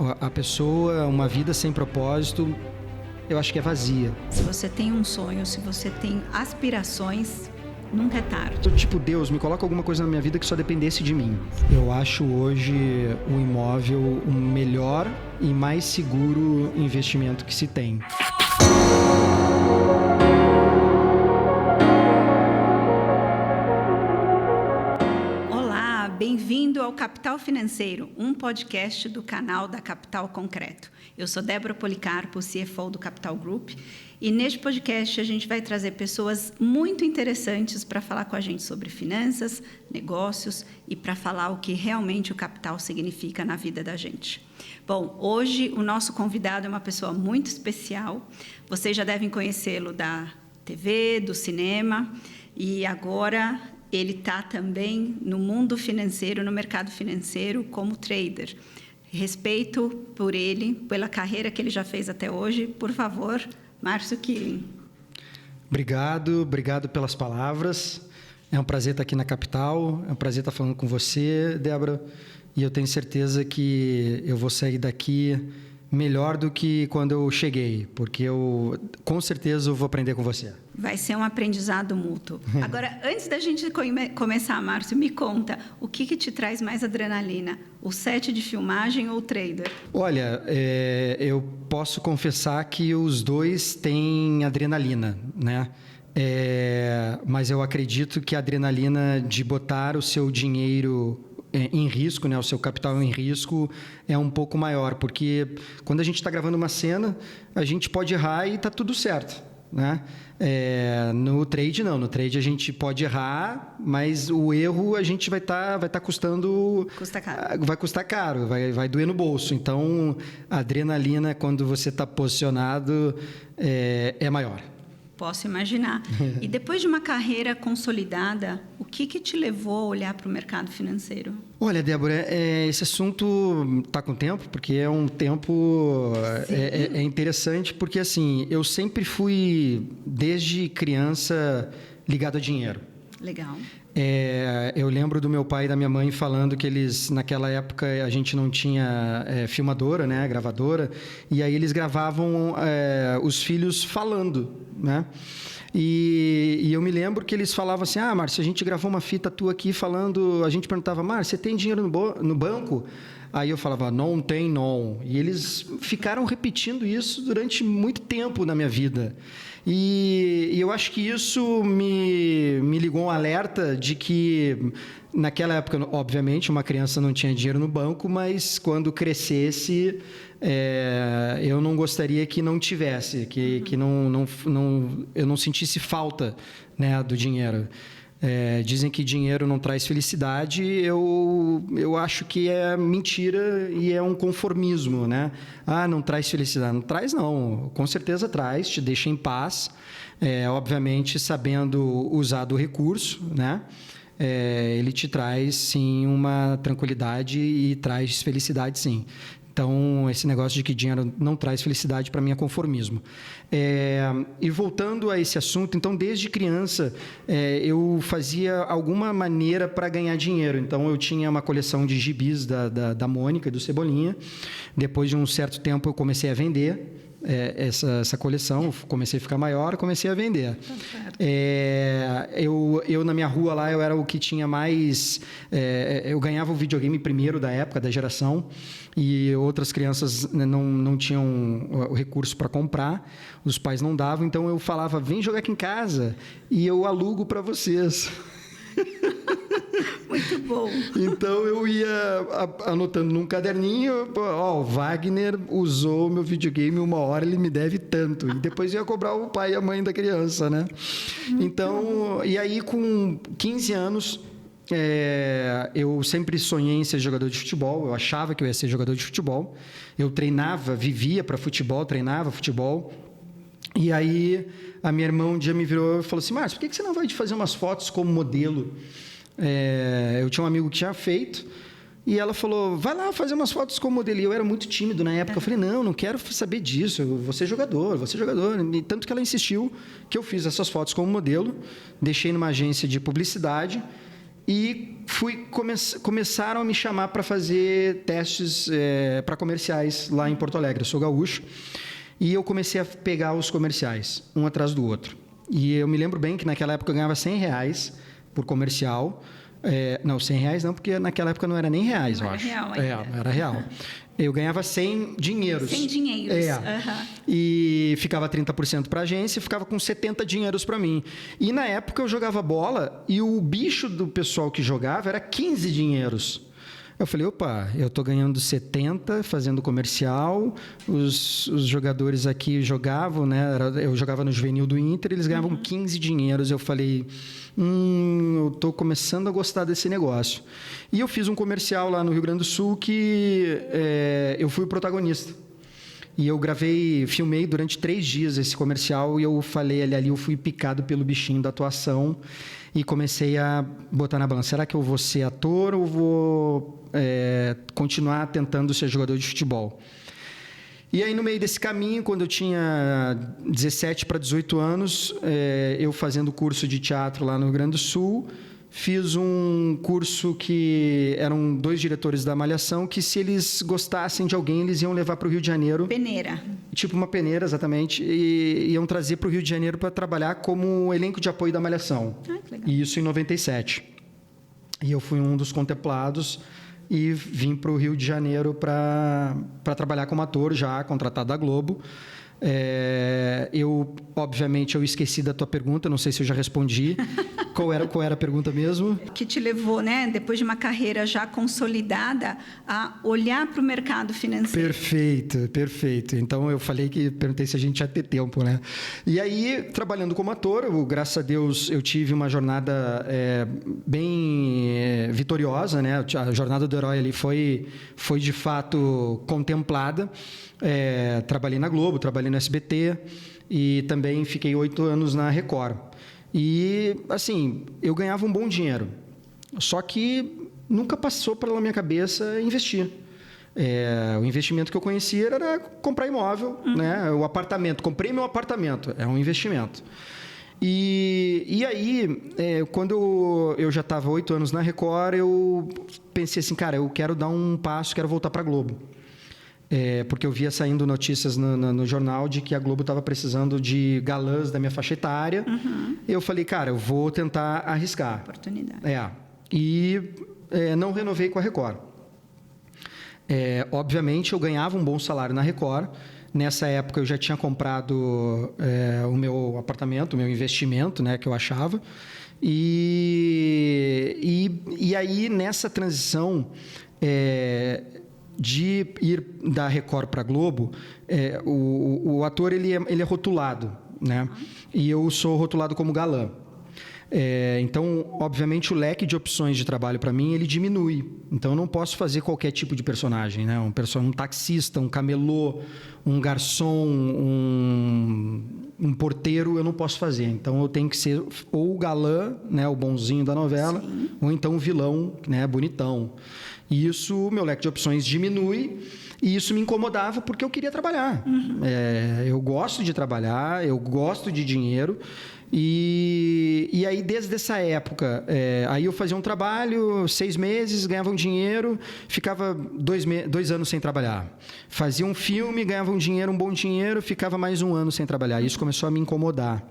a pessoa, uma vida sem propósito, eu acho que é vazia. Se você tem um sonho, se você tem aspirações, nunca é tarde. Tipo, Deus, me coloca alguma coisa na minha vida que só dependesse de mim. Eu acho hoje o imóvel o melhor e mais seguro investimento que se tem. Olá, bem-vindo ao Capital Financeiro, um podcast do canal da Capital Concreto. Eu sou Débora Policarpo, CFO do Capital Group, e neste podcast a gente vai trazer pessoas muito interessantes para falar com a gente sobre finanças, negócios e para falar o que realmente o capital significa na vida da gente. Bom, hoje o nosso convidado é uma pessoa muito especial. Vocês já devem conhecê-lo da TV, do cinema, e agora ele está também no mundo financeiro, no mercado financeiro, como trader. Respeito por ele, pela carreira que ele já fez até hoje. Por favor, Márcio Killing. Obrigado pelas palavras. É um prazer estar aqui na capital, é um prazer estar falando com você, Débora, e eu tenho certeza que eu vou sair daqui melhor do que quando eu cheguei, porque eu, com certeza, eu vou aprender com você. Vai ser um aprendizado mútuo. Agora, antes da gente começar, Márcio, me conta, o que te traz mais adrenalina? O set de filmagem ou o trader? Olha, eu posso confessar que os dois têm adrenalina, né? Mas eu acredito que a adrenalina de botar o seu dinheiro em risco, né, o seu capital em risco é um pouco maior, porque quando a gente está gravando uma cena, a gente pode errar e está tudo certo, né? No trade não, no trade a gente pode errar, mas o erro a gente vai estar custando, custa caro. Vai custar caro, vai doer no bolso. Então a adrenalina quando você está posicionado é maior. Posso imaginar. E depois de uma carreira consolidada, o que te levou a olhar para o mercado financeiro? Olha, Débora, esse assunto está com tempo, porque é um tempo interessante, porque assim, eu sempre fui, desde criança, ligado a dinheiro. Legal. Eu lembro do meu pai e da minha mãe falando que eles, naquela época, a gente não tinha filmadora, né, gravadora, e aí eles gravavam os filhos falando, né? E eu me lembro que eles falavam assim, Márcio, a gente gravou uma fita tua aqui falando, a gente perguntava, Márcio, você tem dinheiro no banco? Aí eu falava, não tem, não. E eles ficaram repetindo isso durante muito tempo na minha vida. E eu acho que isso me ligou um alerta de que, naquela época, obviamente, uma criança não tinha dinheiro no banco, mas quando crescesse, eu não gostaria que não tivesse, que eu não sentisse falta, né, do dinheiro. Dizem que dinheiro não traz felicidade, eu acho que é mentira e é um conformismo, né? Não traz felicidade. Não traz, não. Com certeza traz, te deixa em paz, obviamente sabendo usar do recurso, né? Ele te traz, sim, uma tranquilidade e traz felicidade, sim. Então, esse negócio de que dinheiro não traz felicidade, para mim, é conformismo. E voltando a esse assunto, então, desde criança, eu fazia alguma maneira para ganhar dinheiro. Então, eu tinha uma coleção de gibis da Mônica e do Cebolinha. Depois de um certo tempo, eu comecei a vender essa coleção, eu comecei a ficar maior, comecei a vender. Eu na minha rua lá, eu era o que tinha mais... eu ganhava o videogame primeiro da época, da geração, e outras crianças não tinham o recurso para comprar, os pais não davam, então eu falava, vem jogar aqui em casa e eu alugo para vocês. Muito bom. Então eu ia anotando num caderninho, o Wagner usou meu videogame 1 hora, ele me deve tanto. E depois ia cobrar o pai e a mãe da criança, né? Então, e aí com 15 anos, eu sempre sonhei em ser jogador de futebol, eu achava que eu ia ser jogador de futebol. Eu treinava, vivia para futebol, treinava futebol. E aí a minha irmã um dia me virou e falou assim, Márcio, por que você não vai fazer umas fotos como modelo? Eu tinha um amigo que tinha feito, e ela falou, vai lá fazer umas fotos como modelo. E eu era muito tímido na época, eu falei, não quero saber disso, eu vou ser jogador. E tanto que ela insistiu que eu fiz essas fotos como modelo, deixei numa agência de publicidade e começaram a me chamar para fazer testes para comerciais lá em Porto Alegre. Eu sou gaúcho e eu comecei a pegar os comerciais, um atrás do outro. E eu me lembro bem que naquela época eu ganhava R$100 por comercial. Não, R$100 não, porque naquela época não era nem reais, eu acho. Real ainda. Não era real. Eu ganhava 100 dinheiros. 100 dinheiros. E ficava 30% para a agência e ficava com 70 dinheiros para mim. E na época eu jogava bola e o bicho do pessoal que jogava era 15 dinheiros. Eu falei, opa, eu estou ganhando 70 fazendo comercial, os jogadores aqui jogavam, né? Eu jogava no juvenil do Inter, eles ganhavam 15 dinheiros. Eu falei, eu estou começando a gostar desse negócio. E eu fiz um comercial lá no Rio Grande do Sul que eu fui o protagonista. E eu filmei durante 3 dias esse comercial e eu falei, ali eu fui picado pelo bichinho da atuação e comecei a botar na balança. Será que eu vou ser ator ou vou continuar tentando ser jogador de futebol? E aí, no meio desse caminho, quando eu tinha 17 para 18 anos, eu fazendo curso de teatro lá no Rio Grande do Sul, fiz um curso que eram 2 diretores da Malhação, que se eles gostassem de alguém, eles iam levar para o Rio de Janeiro. Peneira. Tipo uma peneira, exatamente. E iam trazer para o Rio de Janeiro para trabalhar como elenco de apoio da Malhação. Que legal. E isso em 97. E eu fui um dos contemplados e vim para o Rio de Janeiro para trabalhar como ator, já contratado da Globo. Obviamente, eu esqueci da tua pergunta, não sei se eu já respondi. Qual era a pergunta mesmo? Que te levou, né, depois de uma carreira já consolidada, a olhar para o mercado financeiro. Perfeito. Então, perguntei se a gente ia ter tempo, né? E aí, trabalhando como ator, graças a Deus, eu tive uma jornada bem vitoriosa, né? A jornada do herói ali foi de fato contemplada. Trabalhei na Globo, trabalhei no SBT e também fiquei 8 anos na Record. E, assim, eu ganhava um bom dinheiro, só que nunca passou pela minha cabeça investir. O investimento que eu conhecia era comprar imóvel, né? O apartamento, comprei meu apartamento, é um investimento. E aí, quando eu já estava 8 anos na Record, eu pensei assim, cara, eu quero dar um passo, quero voltar para a Globo. Porque eu via saindo notícias no jornal de que a Globo estava precisando de galãs da minha faixa etária. Eu falei, cara, eu vou tentar arriscar. Oportunidade. Não renovei com a Record. Obviamente, eu ganhava um bom salário na Record. Nessa época, eu já tinha comprado o meu apartamento, o meu investimento, né, que eu achava. E aí, nessa transição... de ir da Record para a Globo, o ator ele é rotulado, né? E eu sou rotulado como galã. Então, obviamente, o leque de opções de trabalho para mim ele diminui. Então, eu não posso fazer qualquer tipo de personagem, né? Um taxista, um camelô, um garçom, um porteiro, eu não posso fazer. Então, eu tenho que ser ou o galã, né, o bonzinho da novela, sim, ou então o vilão, né, bonitão. E isso, meu leque de opções diminui, e isso me incomodava porque eu queria trabalhar. Eu gosto de trabalhar, eu gosto de dinheiro, e aí desde essa época, aí eu fazia um trabalho, 6 meses, ganhava um dinheiro, ficava 2 anos sem trabalhar. Fazia um filme, ganhava um dinheiro, um bom dinheiro, ficava mais 1 ano sem trabalhar. Isso começou a me incomodar.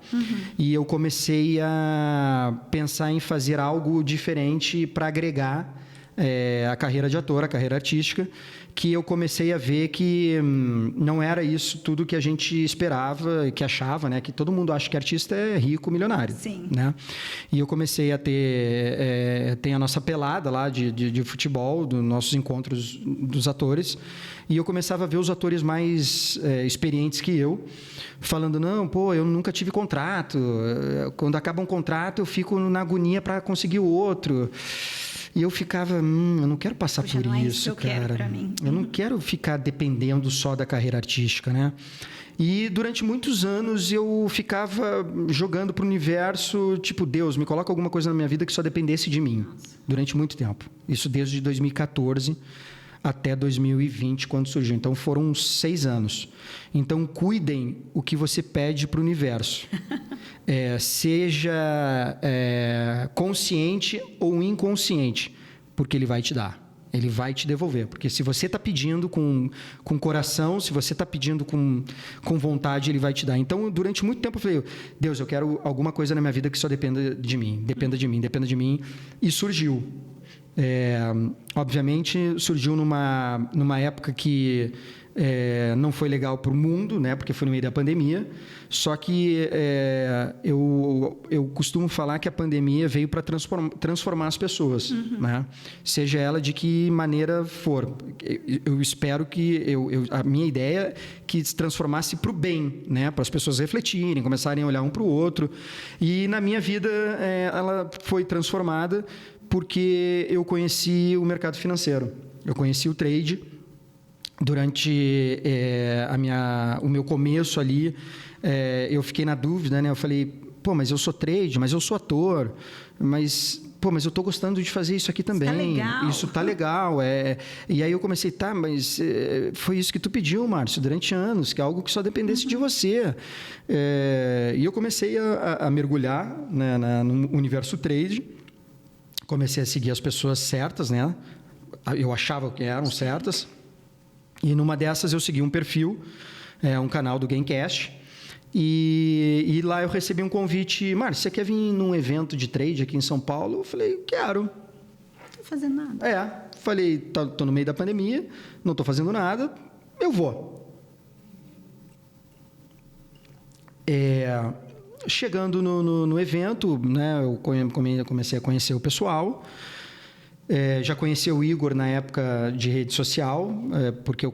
E eu comecei a pensar em fazer algo diferente para agregar a carreira de ator, a carreira artística, que eu comecei a ver que não era isso tudo que a gente esperava, que achava, né? Que todo mundo acha que artista é rico, milionário. Sim. Né? E eu comecei a tem a nossa pelada lá de futebol, dos nossos encontros dos atores, e eu começava a ver os atores mais experientes que eu, falando, não, eu nunca tive contrato, quando acaba um contrato eu fico na agonia para conseguir o outro. E eu ficava, eu não quero passar por isso, cara. Eu não quero ficar dependendo só da carreira artística, né? E durante muitos anos eu ficava jogando para o universo, tipo, Deus, me coloca alguma coisa na minha vida que só dependesse de mim. Durante muito tempo. Isso desde 2014 até 2020, quando surgiu. Então, foram 6 anos. Então, cuidem o que você pede para o universo. Seja consciente ou inconsciente. porque ele vai te dar. Ele vai te devolver. Porque se você está pedindo com coração, se você está pedindo com vontade, ele vai te dar. Então, durante muito tempo, eu falei, Deus, eu quero alguma coisa na minha vida que só dependa de mim. Dependa de mim, dependa de mim. E surgiu. Obviamente, surgiu numa época que não foi legal para o mundo, né? Porque foi no meio da pandemia. Só que eu costumo falar que a pandemia veio para transformar as pessoas, né? Seja ela de que maneira for. Eu espero que a minha ideia é que se transformasse para o bem, né? Para as pessoas refletirem, começarem a olhar um para o outro. E na minha vida ela foi transformada porque eu conheci o mercado financeiro, eu conheci o trade. Durante o meu começo ali, eu fiquei na dúvida, né? Eu falei, mas eu sou trade, mas eu sou ator, mas eu estou gostando de fazer isso aqui também. Isso tá legal. E aí eu comecei, mas foi isso que tu pediu, Márcio, durante anos, que é algo que só dependesse de você. E eu comecei a mergulhar, né, no universo trade, comecei a seguir as pessoas certas, né? Eu achava que eram certas. E numa dessas eu segui um perfil, um canal do Gamecast, e lá eu recebi um convite, Márcio, você quer vir num evento de trade aqui em São Paulo? Eu falei, quero. Não estou fazendo nada. Falei, tô no meio da pandemia, não estou fazendo nada, eu vou. Chegando no evento, né, eu comecei a conhecer o pessoal. Já conheci o Igor na época de rede social, porque eu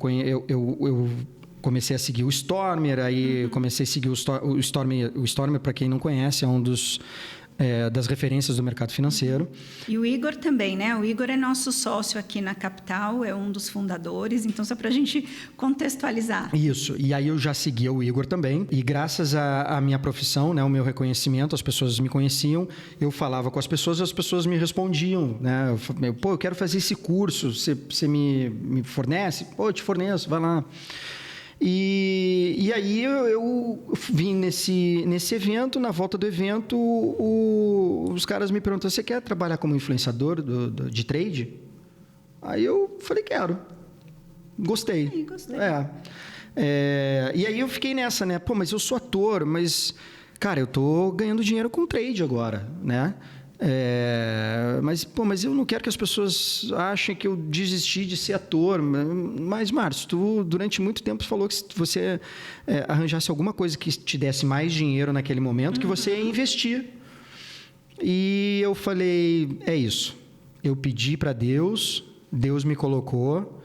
comecei a seguir o Stormer, aí comecei a seguir o Stormer. O Stormer, para quem não conhece, é um das referências do mercado financeiro. E o Igor também, né? O Igor é nosso sócio aqui na Capital, é um dos fundadores, então só para a gente contextualizar. Isso, e aí eu já seguia o Igor também, e graças à minha profissão, né, o meu reconhecimento, as pessoas me conheciam, eu falava com as pessoas me respondiam, né? Eu quero fazer esse curso, você me fornece? Eu te forneço, vai lá. E aí eu vim nesse evento, na volta do evento, os caras me perguntaram, você quer trabalhar como influenciador de trade? Aí eu falei, quero. Gostei. Gostei. E aí eu fiquei nessa, né? Mas eu sou ator, mas, cara, eu tô ganhando dinheiro com trade agora, né? Mas eu não quero que as pessoas achem que eu desisti de ser ator. Mas, Márcio, tu durante muito tempo falou que se você arranjasse alguma coisa que te desse mais dinheiro naquele momento, que você ia investir. E eu falei, é isso. Eu pedi para Deus, Deus me colocou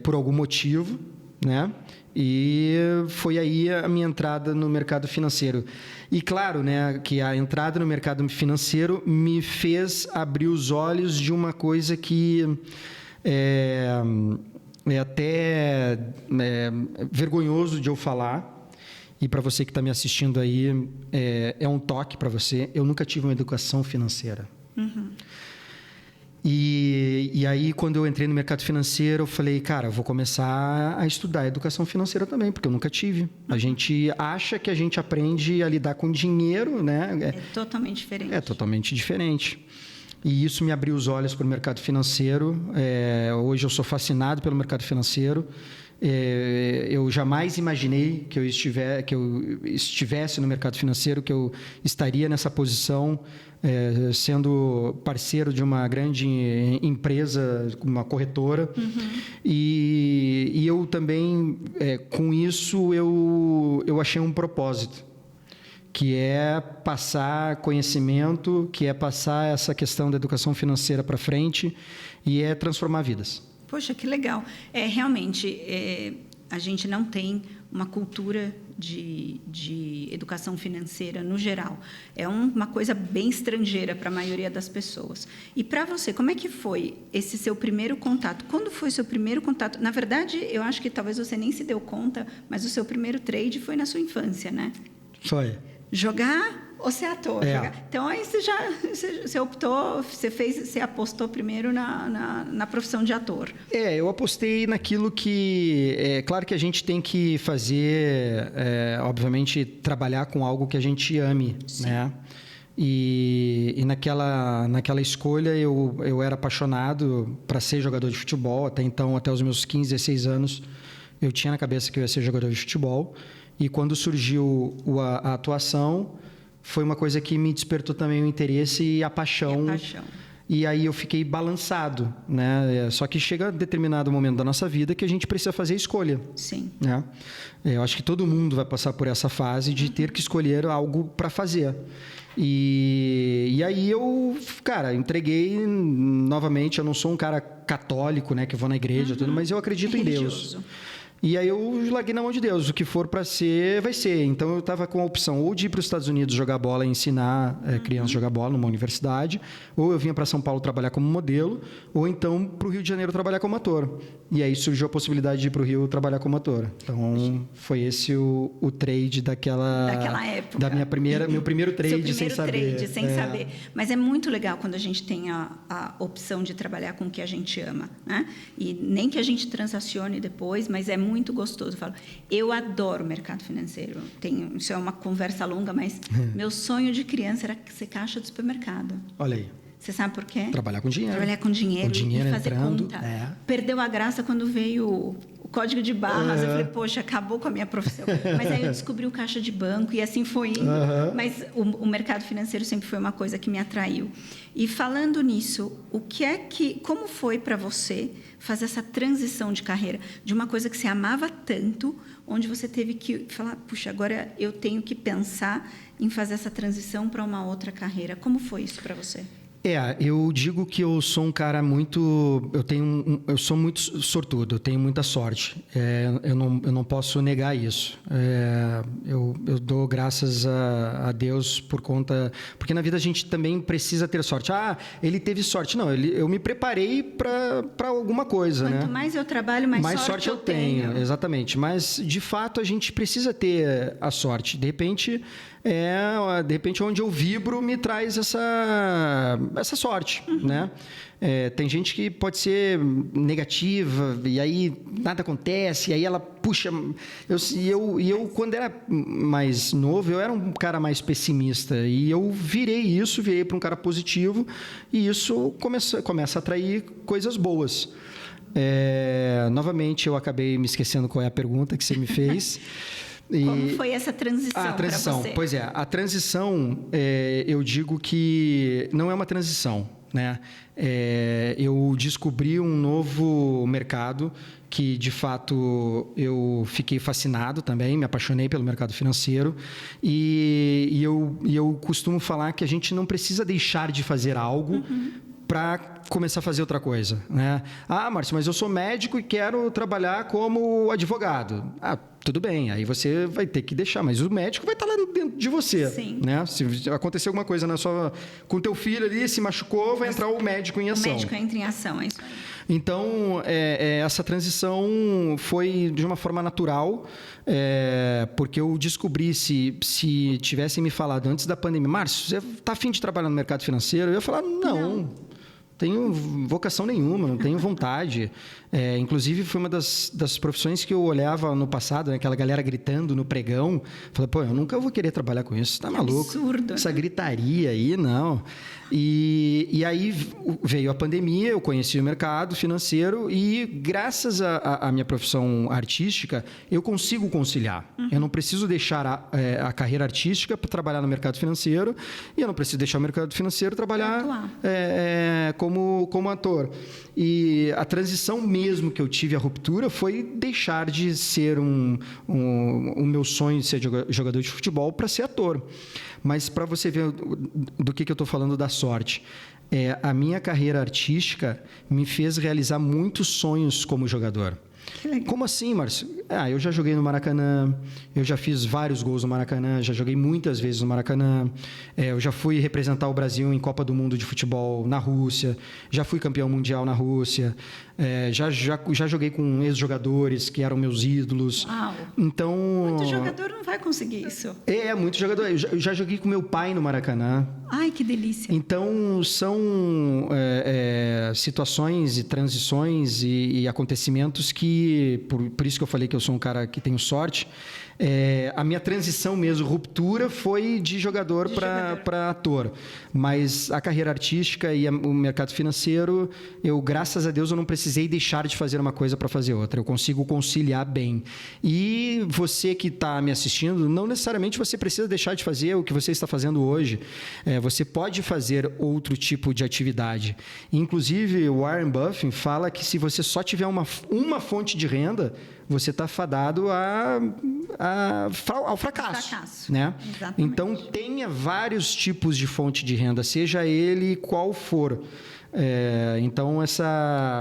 por algum motivo, né? E foi aí a minha entrada no mercado financeiro. E claro, né, que a entrada no mercado financeiro me fez abrir os olhos de uma coisa que é até vergonhoso de eu falar. E para você que está me assistindo aí, é um toque para você. Eu nunca tive uma educação financeira. E aí, quando eu entrei no mercado financeiro, eu falei, cara, eu vou começar a estudar educação financeira também, porque eu nunca tive. A gente acha que a gente aprende a lidar com dinheiro, né? É totalmente diferente. É totalmente diferente. E isso me abriu os olhos para o mercado financeiro. Hoje eu sou fascinado pelo mercado financeiro. Eu jamais imaginei que eu estivesse no mercado financeiro, que eu estaria nessa posição, sendo parceiro de uma grande empresa, uma corretora. E eu também, com isso, eu achei um propósito, que é passar conhecimento, que é passar essa questão da educação financeira para frente e é transformar vidas. Poxa, que legal. Realmente, a gente não tem uma cultura de educação financeira no geral. É uma coisa bem estrangeira para a maioria das pessoas. E para você, como é que foi esse seu primeiro contato? Quando foi o seu primeiro contato? Na verdade, eu acho que talvez você nem se deu conta, mas o seu primeiro trade foi na sua infância, né? Foi. Jogar ou ser ator? Então, aí você optou, você apostou primeiro na profissão de ator. Eu apostei naquilo que... claro que a gente tem que fazer, obviamente, trabalhar com algo que a gente ame, né? E naquela escolha eu era apaixonado para ser jogador de futebol. Até então, até os meus 15, 16 anos, eu tinha na cabeça que eu ia ser jogador de futebol. E quando surgiu a atuação, foi uma coisa que me despertou também o interesse e a paixão. E aí eu fiquei balançado, né? Só que chega determinado momento da nossa vida que a gente precisa fazer escolha. Sim. Né? Eu acho que todo mundo vai passar por essa fase de ter que escolher algo para fazer. E aí eu, cara, entreguei novamente. Eu não sou um cara católico, né? Que vou na igreja, tudo, mas eu acredito em Deus. E aí eu larguei na mão de Deus. O que for para ser, vai ser. Então eu estava com a opção ou de ir para os Estados Unidos jogar bola e ensinar crianças a jogar bola numa universidade, ou eu vinha para São Paulo trabalhar como modelo, ou então para o Rio de Janeiro trabalhar como ator. E aí surgiu a possibilidade de ir para o Rio trabalhar como ator. Então foi esse o trade daquela época. Da meu primeiro trade sem saber. Saber. Mas é muito legal quando a gente tem a opção de trabalhar com o que a gente ama, né? E nem que a gente transacione depois, mas é muito gostoso. Eu adoro o mercado financeiro. Isso é uma conversa longa, mas meu sonho de criança era ser caixa de supermercado. Olha aí. Você sabe por quê? Trabalhar com dinheiro. Trabalhar com dinheiro, e fazer entrando, conta. Perdeu a graça quando veio o código de barras. Eu falei, poxa, acabou com a minha profissão. Mas aí eu descobri o caixa de banco e assim foi indo. Mas o mercado financeiro sempre foi uma coisa que me atraiu. E falando nisso, como foi para você fazer essa transição de carreira de uma coisa que você amava tanto, onde você teve que falar, puxa, agora eu tenho que pensar em fazer essa transição para uma outra carreira. Como foi isso para você? Eu digo que eu sou um cara muito... Eu sou muito sortudo, eu tenho muita sorte. Eu não posso negar isso. Eu dou graças a Deus por conta... Porque na vida a gente também precisa ter sorte. Ele teve sorte. Não, eu me preparei para alguma coisa. Quanto mais eu trabalho, mais sorte eu tenho. Exatamente. Mas, de fato, a gente precisa ter a sorte. De repente, onde eu vibro me traz essa sorte, né? Tem gente que pode ser negativa e aí nada acontece, e aí ela puxa... Eu quando era mais novo, eu era um cara mais pessimista, e eu virei para um cara positivo, e isso começa a atrair coisas boas. Novamente, eu acabei me esquecendo qual é a pergunta que você me fez. Como foi essa transição? A transição, pra você? Pois é. A transição, eu digo que não é uma transição, né? Eu descobri um novo mercado que, de fato, eu fiquei fascinado também, me apaixonei pelo mercado financeiro. E eu costumo falar que a gente não precisa deixar de fazer algo para começar a fazer outra coisa, né? Márcio, mas eu sou médico e quero trabalhar como advogado. Tudo bem, aí você vai ter que deixar, mas o médico vai estar lá dentro de você. Sim. Né? Se acontecer alguma coisa com o teu filho ali, se machucou, vai entrar o médico em ação. O médico entra em ação, é isso aí. Então, essa transição foi de uma forma natural, porque eu descobri, se tivessem me falado antes da pandemia, Márcio, você está afim de trabalhar no mercado financeiro? Eu ia falar, não. Tenho vocação nenhuma, não tenho vontade. Inclusive, foi uma das profissões que eu olhava no passado, né? Aquela galera gritando no pregão. Falei, eu nunca vou querer trabalhar com isso, tá maluco? Absurdo. Essa gritaria aí, não. E aí veio a pandemia, eu conheci o mercado financeiro e, graças à minha profissão artística, eu consigo conciliar. Eu não preciso deixar a carreira artística para trabalhar no mercado financeiro, e eu não preciso deixar o mercado financeiro trabalhar como ator. E a transição mesmo que eu tive, a ruptura, foi deixar de ser o meu sonho de ser jogador de futebol para ser ator. Mas para você ver do que eu estou falando da sorte, a minha carreira artística me fez realizar muitos sonhos como jogador. Como assim, Márcio? Eu já joguei no Maracanã, eu já fiz vários gols no Maracanã, já joguei muitas vezes no Maracanã, eu já fui representar o Brasil em Copa do Mundo de Futebol na Rússia, já fui campeão mundial na Rússia, já joguei com ex-jogadores que eram meus ídolos. Uau. Então, muito jogador não vai conseguir isso. Muito jogador. Eu já joguei com meu pai no Maracanã. Ai, que delícia. Então, são situações e transições e acontecimentos que que, por isso que eu falei que eu sou um cara que tenho sorte, a minha transição mesmo, ruptura, foi de jogador para ator. Mas a carreira artística e o mercado financeiro, graças a Deus, eu não precisei deixar de fazer uma coisa para fazer outra. Eu consigo conciliar bem. E você que está me assistindo, não necessariamente você precisa deixar de fazer o que você está fazendo hoje. Você pode fazer outro tipo de atividade. Inclusive, o Warren Buffett fala que se você só tiver uma fonte de renda, você está fadado ao fracasso. Né? Exatamente. Então, tenha vários tipos de fonte de renda, seja ele qual for. Então,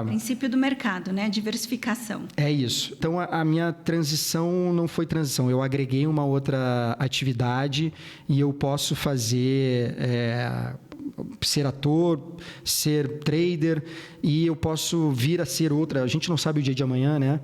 princípio do mercado, né? Diversificação. É isso. Então, a minha transição não foi transição. Eu agreguei uma outra atividade e eu posso fazer... ser ator, ser trader, e eu posso vir a ser outra. A gente não sabe o dia de amanhã, né?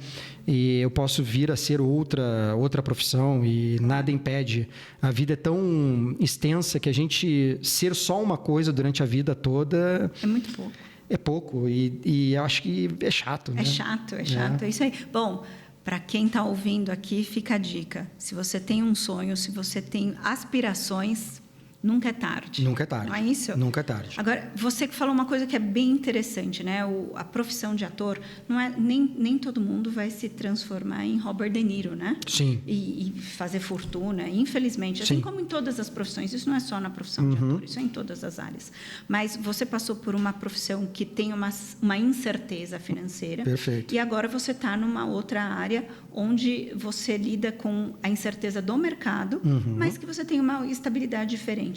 E eu posso vir a ser outra profissão, e nada impede. A vida é tão extensa que a gente ser só uma coisa durante a vida toda... É muito pouco. É pouco, e eu acho que é chato, né? É chato. É isso aí. Bom, para quem está ouvindo aqui, fica a dica. Se você tem um sonho, se você tem aspirações... Nunca é tarde. Nunca é tarde. Não é isso? Nunca é tarde. Agora, você que falou uma coisa que é bem interessante, né? A profissão de ator, não é, nem todo mundo vai se transformar em Robert De Niro, né? Sim. E fazer fortuna, infelizmente. Assim como em todas as profissões. Isso não é só na profissão de ator, isso é em todas as áreas. Mas você passou por uma profissão que tem uma incerteza financeira. Perfeito. E agora você está numa outra área onde você lida com a incerteza do mercado, mas que você tem uma estabilidade diferente.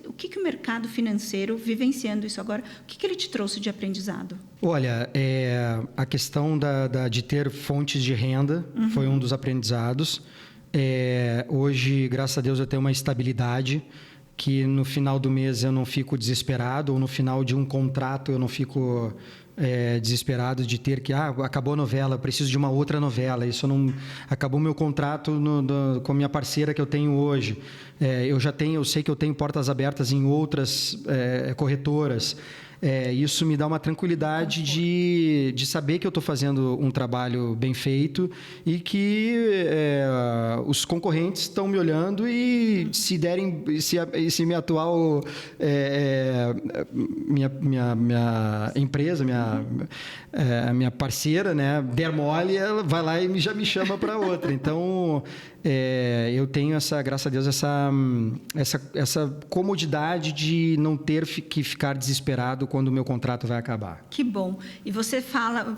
O que o mercado financeiro, vivenciando isso agora, o que ele te trouxe de aprendizado? Olha, a questão de ter fontes de renda foi um dos aprendizados. Hoje, graças a Deus, eu tenho uma estabilidade que no final do mês eu não fico desesperado, ou no final de um contrato eu não fico desesperado de ter que acabou a novela, preciso de uma outra novela, isso não acabou meu contrato com a minha parceira que eu tenho hoje, eu sei que eu tenho portas abertas em outras corretoras. Isso me dá uma tranquilidade de saber que eu estou fazendo um trabalho bem feito e que os concorrentes estão me olhando e se minha atual minha empresa, minha parceira, né, der mole, ela vai lá e já me chama para outra. Então, eu tenho graças a Deus, essa comodidade de não ter que ficar desesperado quando o meu contrato vai acabar. Que bom. E você fala,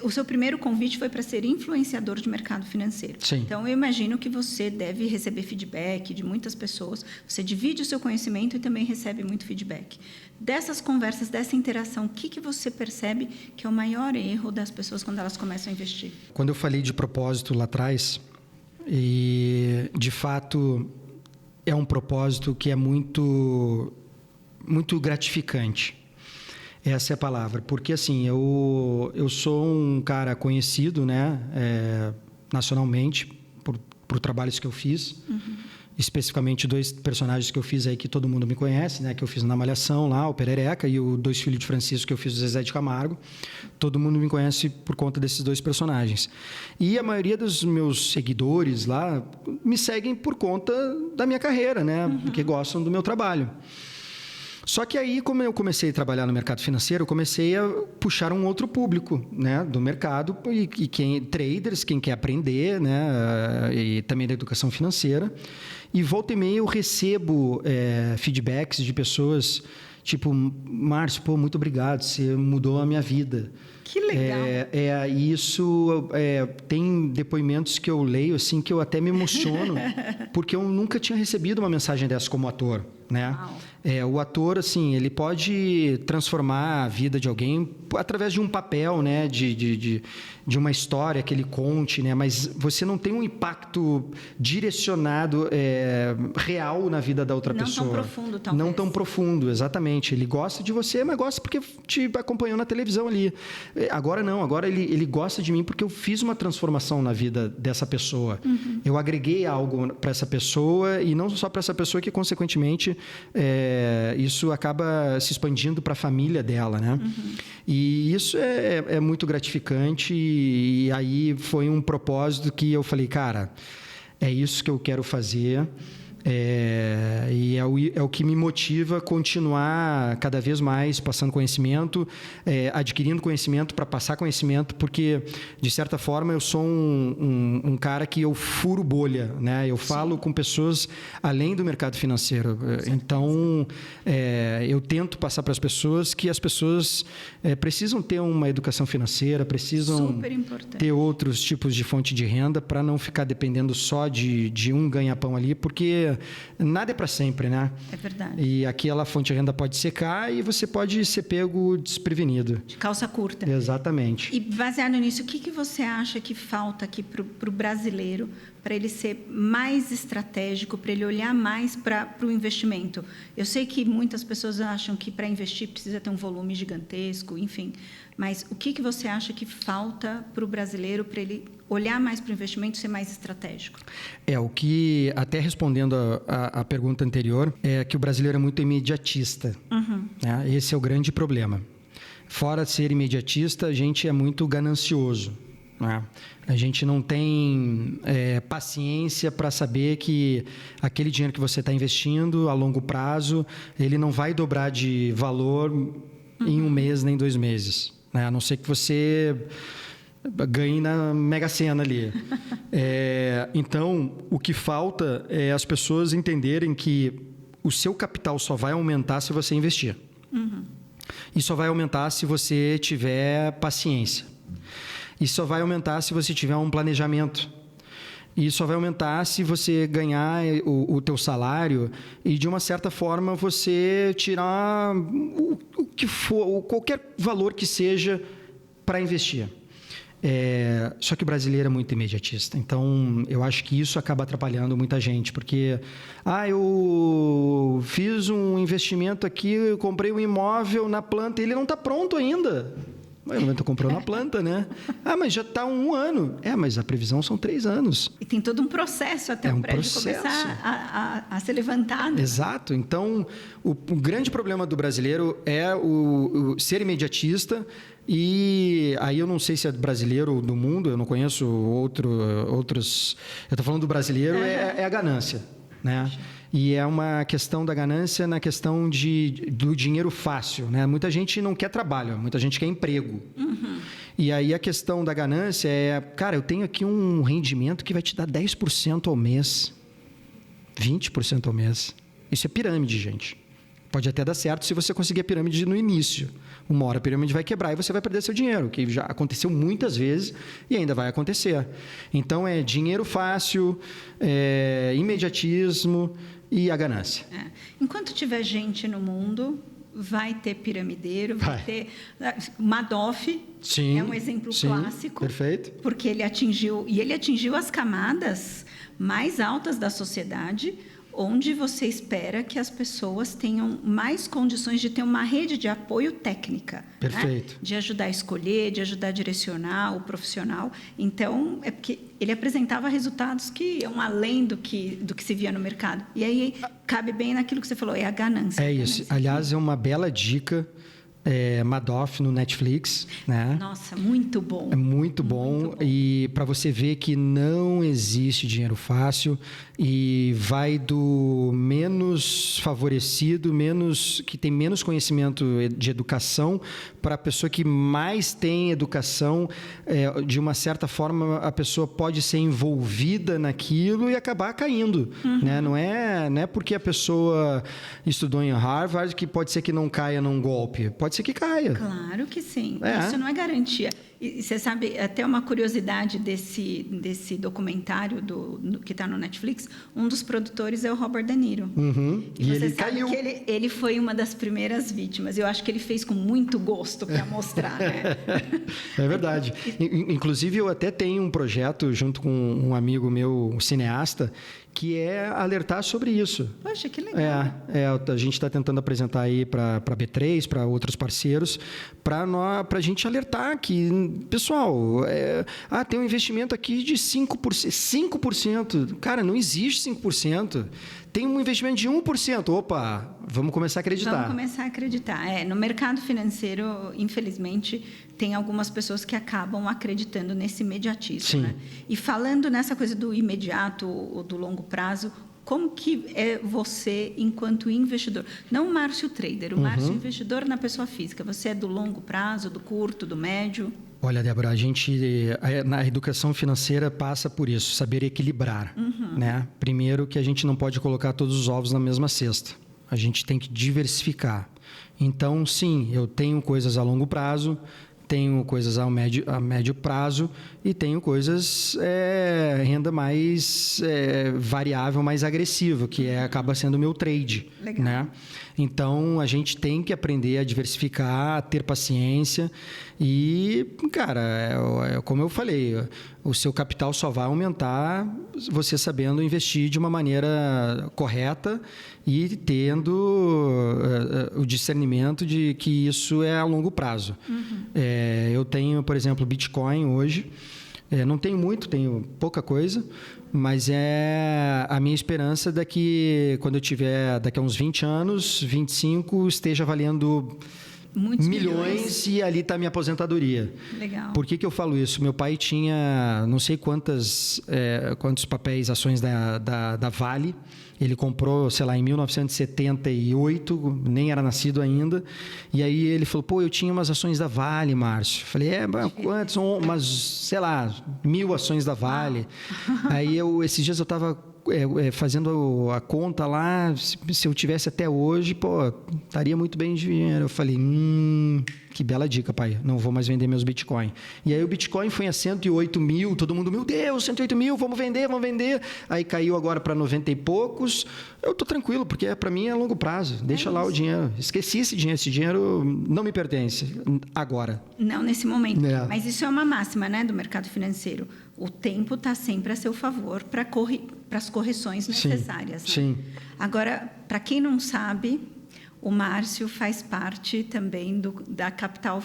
o seu primeiro convite foi para ser influenciador de mercado financeiro. Sim. Então, eu imagino que você deve receber feedback de muitas pessoas. Você divide o seu conhecimento e também recebe muito feedback. Dessas conversas, dessa interação, o que você percebe que é o maior erro das pessoas quando elas começam a investir? Quando eu falei de propósito lá atrás, e de fato é um propósito que é muito, muito gratificante. Essa é a palavra. Porque assim, eu sou um cara conhecido, né, nacionalmente por trabalhos que eu fiz. Especificamente 2 personagens que eu fiz aí que todo mundo me conhece, né? Que eu fiz na Malhação lá, o Perereca, e o Dois Filhos de Francisco, que eu fiz o Zezé de Camargo. Todo mundo me conhece por conta desses 2 personagens. E a maioria dos meus seguidores lá me seguem por conta da minha carreira, né? Porque gostam do meu trabalho. Só que aí, como eu comecei a trabalhar no mercado financeiro, eu comecei a puxar um outro público, né, do mercado, e traders, quem quer aprender, né, e também da educação financeira. E volta e meia eu recebo feedbacks de pessoas tipo, Márcio, muito obrigado, você mudou a minha vida. Que legal. Isso tem depoimentos que eu leio assim que eu até me emociono, porque eu nunca tinha recebido uma mensagem dessa como ator, né? O ator, assim, ele pode transformar a vida de alguém através de um papel, né? De uma história que ele conte, né? Mas você não tem um impacto direcionado real na vida da outra pessoa. Não tão profundo, talvez. Não tão profundo, exatamente. Ele gosta de você, mas gosta porque te acompanhou na televisão ali. Agora não, agora ele gosta de mim porque eu fiz uma transformação na vida dessa pessoa. Eu agreguei algo para essa pessoa, e não só para essa pessoa, que consequentemente isso acaba se expandindo para a família dela, né? E isso é muito gratificante, e aí foi um propósito que eu falei, cara, é isso que eu quero fazer. E é o que me motiva a continuar cada vez mais passando conhecimento, adquirindo conhecimento para passar conhecimento, porque, de certa forma, eu sou um cara que eu furo bolha, né? Eu falo com pessoas além do mercado financeiro. Então, eu tento passar para as pessoas que as pessoas precisam ter uma educação financeira, precisam ter outros tipos de fonte de renda para não ficar dependendo só de um ganha-pão ali, porque nada é para sempre, né? É verdade. E aquela fonte de renda pode secar e você pode ser pego desprevenido. De calça curta. Exatamente. E baseado nisso, o que você acha que falta aqui para o brasileiro, para ele ser mais estratégico, para ele olhar mais para o investimento? Eu sei que muitas pessoas acham que para investir precisa ter um volume gigantesco, enfim. Mas o que você acha que falta para o brasileiro para ele olhar mais para o investimento e ser mais estratégico? O que, até respondendo a pergunta anterior, é que o brasileiro é muito imediatista. Né? Esse é o grande problema. Fora de ser imediatista, a gente é muito ganancioso. Né? A gente não tem paciência para saber que aquele dinheiro que você está investindo a longo prazo, ele não vai dobrar de valor em um mês nem 2 meses. Né? A não ser que você ganhe na Mega Sena ali. Então, o que falta é as pessoas entenderem que o seu capital só vai aumentar se você investir. E só vai aumentar se você tiver paciência. E só vai aumentar se você tiver um planejamento. E só vai aumentar se você ganhar o teu salário e, de uma certa forma, você tirar o que for, qualquer valor que seja para investir. Só que o brasileiro é muito imediatista. Então, eu acho que isso acaba atrapalhando muita gente. Porque, eu fiz um investimento aqui, eu comprei um imóvel na planta e ele não está pronto ainda. Mas tu comprou na planta, né? Mas já está 1 ano. Mas a previsão são 3 anos. E tem todo um processo até o prédio começar a ser levantado. Exato. Então, o grande problema do brasileiro é o ser imediatista. E aí eu não sei se é brasileiro ou do mundo, eu não conheço outros... Eu estou falando do brasileiro, é a ganância, né? E é uma questão da ganância na questão do dinheiro fácil, né? Muita gente não quer trabalho, muita gente quer emprego. E aí a questão da ganância cara, eu tenho aqui um rendimento que vai te dar 10% ao mês, 20% ao mês. Isso é pirâmide, gente. Pode até dar certo se você conseguir a pirâmide no início. Uma hora a pirâmide vai quebrar e você vai perder seu dinheiro, que já aconteceu muitas vezes e ainda vai acontecer. Então, é dinheiro fácil, imediatismo e a ganância. Enquanto tiver gente no mundo, vai ter piramideiro, vai ter... Madoff é um exemplo clássico. Perfeito. Porque ele atingiu as camadas mais altas da sociedade, onde você espera que as pessoas tenham mais condições de ter uma rede de apoio técnica. Perfeito. Né? De ajudar a escolher, de ajudar a direcionar o profissional. Então, é porque ele apresentava resultados que iam além do que se via no mercado. E aí, cabe bem naquilo que você falou, é a ganância. É isso. Aliás, é uma bela dica. Madoff no Netflix, né? Nossa, muito bom. É muito bom. E para você ver que não existe dinheiro fácil e vai do menos favorecido, que tem menos conhecimento de educação, para a pessoa que mais tem educação. De uma certa forma, a pessoa pode ser envolvida naquilo e acabar caindo, né? Não é porque a pessoa estudou em Harvard que pode ser que não caia num golpe. Pode ser que caia. Claro que sim. Isso não é garantia. E você sabe, até uma curiosidade desse documentário que está no Netflix, um dos produtores é o Robert De Niro. E ele caiu. Que ele foi uma das primeiras vítimas. Eu acho que ele fez com muito gosto para mostrar, né? É verdade. Inclusive, eu até tenho um projeto junto com um amigo meu, um cineasta, que é alertar sobre isso. Poxa, que legal. A gente está tentando apresentar aí para a B3, para outros parceiros, para a gente alertar que pessoal, tem um investimento aqui de 5%. 5%. Cara, não existe 5%. Tem um investimento de 1%. Opa, vamos começar a acreditar. Vamos começar a acreditar. No mercado financeiro, infelizmente, tem algumas pessoas que acabam acreditando nesse imediatismo. Sim. Né? E falando nessa coisa do imediato ou do longo prazo, como que é você enquanto investidor? Não o Márcio trader, o Márcio investidor na pessoa física. Você é do longo prazo, do curto, do médio? Olha, Débora, a gente, na educação financeira, passa por isso, saber equilibrar. Né? Primeiro que a gente não pode colocar todos os ovos na mesma cesta. A gente tem que diversificar. Então, sim, eu tenho coisas a longo prazo, tenho coisas a médio prazo e tenho coisas renda mais variável, mais agressiva, que acaba sendo o meu trade. Legal. Né? Então, a gente tem que aprender a diversificar, a ter paciência e, cara, como eu falei, o seu capital só vai aumentar você sabendo investir de uma maneira correta e tendo o discernimento de que isso é a longo prazo. Eu tenho, por exemplo, Bitcoin hoje. Não tenho muito, tenho pouca coisa, mas é a minha esperança quando eu tiver daqui a uns 20 anos, 25, esteja valendo muitos milhões e ali está a minha aposentadoria. Legal. Por que eu falo isso? Meu pai tinha não sei quantos papéis, ações da Vale. Ele comprou, sei lá, em 1978, nem era nascido ainda. E aí ele falou, eu tinha umas ações da Vale, Márcio. Falei, quantas? Umas, sei lá, 1000 ações da Vale. Aí esses dias eu estava fazendo a conta lá, se eu tivesse até hoje, estaria muito bem de dinheiro. Eu falei, que bela dica, pai, não vou mais vender meus Bitcoin. E aí o Bitcoin foi a 108 mil, todo mundo, meu Deus, 108 mil, vamos vender. Aí caiu agora para 90 e poucos. Eu estou tranquilo, porque para mim é longo prazo, deixa lá o dinheiro. Esqueci esse dinheiro não me pertence agora. Não nesse momento, mas isso é uma máxima, né, do mercado financeiro. O tempo está sempre a seu favor para as correções necessárias. Sim. Né? Agora, para quem não sabe, o Márcio faz parte também da Capital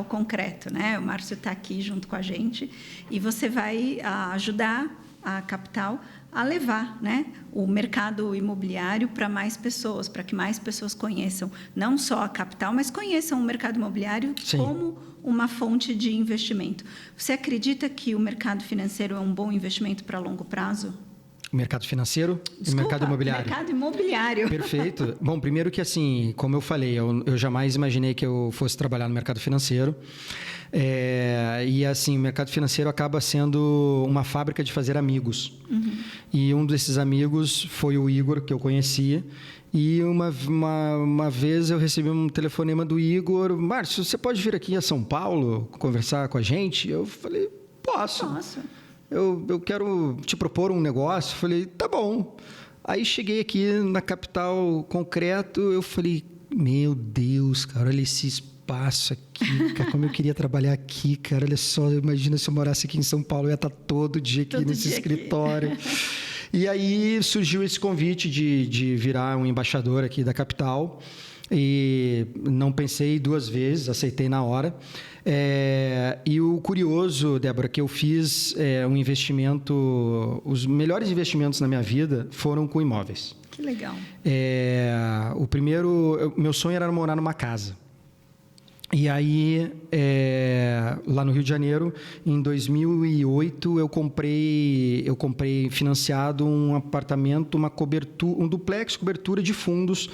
Concreto, né? O Márcio está aqui junto com a gente e você vai ajudar a Capital a levar, né, o mercado imobiliário para mais pessoas, para que mais pessoas conheçam não só a Capital, mas conheçam o mercado imobiliário como uma fonte de investimento. Você acredita que o mercado financeiro é um bom investimento para longo prazo? O mercado financeiro e o mercado imobiliário. Mercado imobiliário. Perfeito. Bom, primeiro que assim, como eu falei, eu jamais imaginei que eu fosse trabalhar no mercado financeiro. E assim, o mercado financeiro acaba sendo uma fábrica de fazer amigos. E um desses amigos foi o Igor, que eu conhecia. E uma vez eu recebi um telefonema do Igor. Márcio, você pode vir aqui a São Paulo conversar com a gente? Eu falei, posso. Eu quero te propor um negócio. Falei, tá bom. Aí cheguei aqui na Capital Concreto, eu falei, meu Deus, cara, olha esse espaço aqui, cara, como eu queria trabalhar aqui, cara, olha só, imagina se eu morasse aqui em São Paulo, eu ia estar todo dia aqui nesse escritório. E aí surgiu esse convite de virar um embaixador aqui da Capital. E não pensei duas vezes, aceitei na hora. E o curioso, Débora, que eu fiz um investimento... Os melhores investimentos na minha vida foram com imóveis. Que legal. Meu sonho era morar numa casa. E aí, lá no Rio de Janeiro, em 2008, eu comprei financiado um apartamento, uma cobertura, um duplex, cobertura de fundos,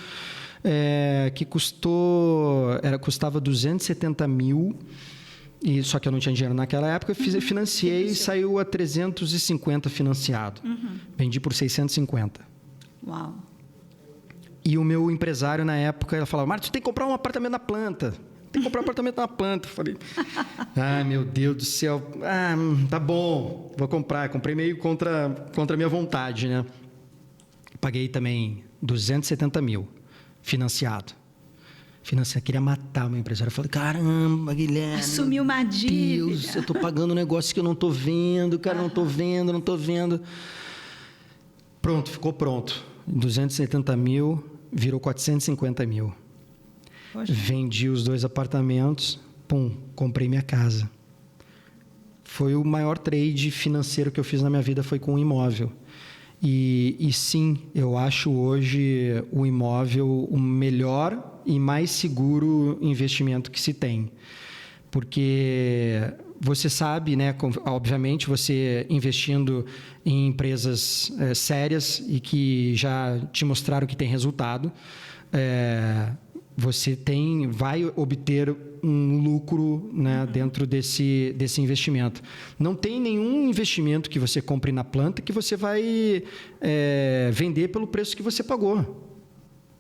que custava 270 mil, só que eu não tinha dinheiro naquela época, eu financiei e saiu a 350 financiado. Vendi por 650. Uau! E o meu empresário, na época, ele falava, Márcio, você tem que comprar um apartamento na planta. Tem que comprar um apartamento na planta. Eu falei, meu Deus do céu. Tá bom, vou comprar. Comprei meio contra a minha vontade, né? Paguei também 270 mil. Financiado. Queria matar o meu empresário. Eu falei, caramba, Guilherme. Assumiu uma dívida. Deus, eu estou pagando um negócio que eu não estou vendo, cara, não estou vendo. Pronto, ficou pronto. 270 mil, virou 450 mil. Poxa. Vendi os 2 apartamentos, comprei minha casa. foi o maior trade financeiro que eu fiz na minha vida, foi com um imóvel. E sim, eu acho hoje o imóvel o melhor e mais seguro investimento que se tem. Porque você sabe, né, obviamente, você investindo em empresas sérias e que já te mostraram que tem resultado, você vai obter um lucro, né, dentro desse investimento. Não tem nenhum investimento que você compre na planta que você vai vender pelo preço que você pagou.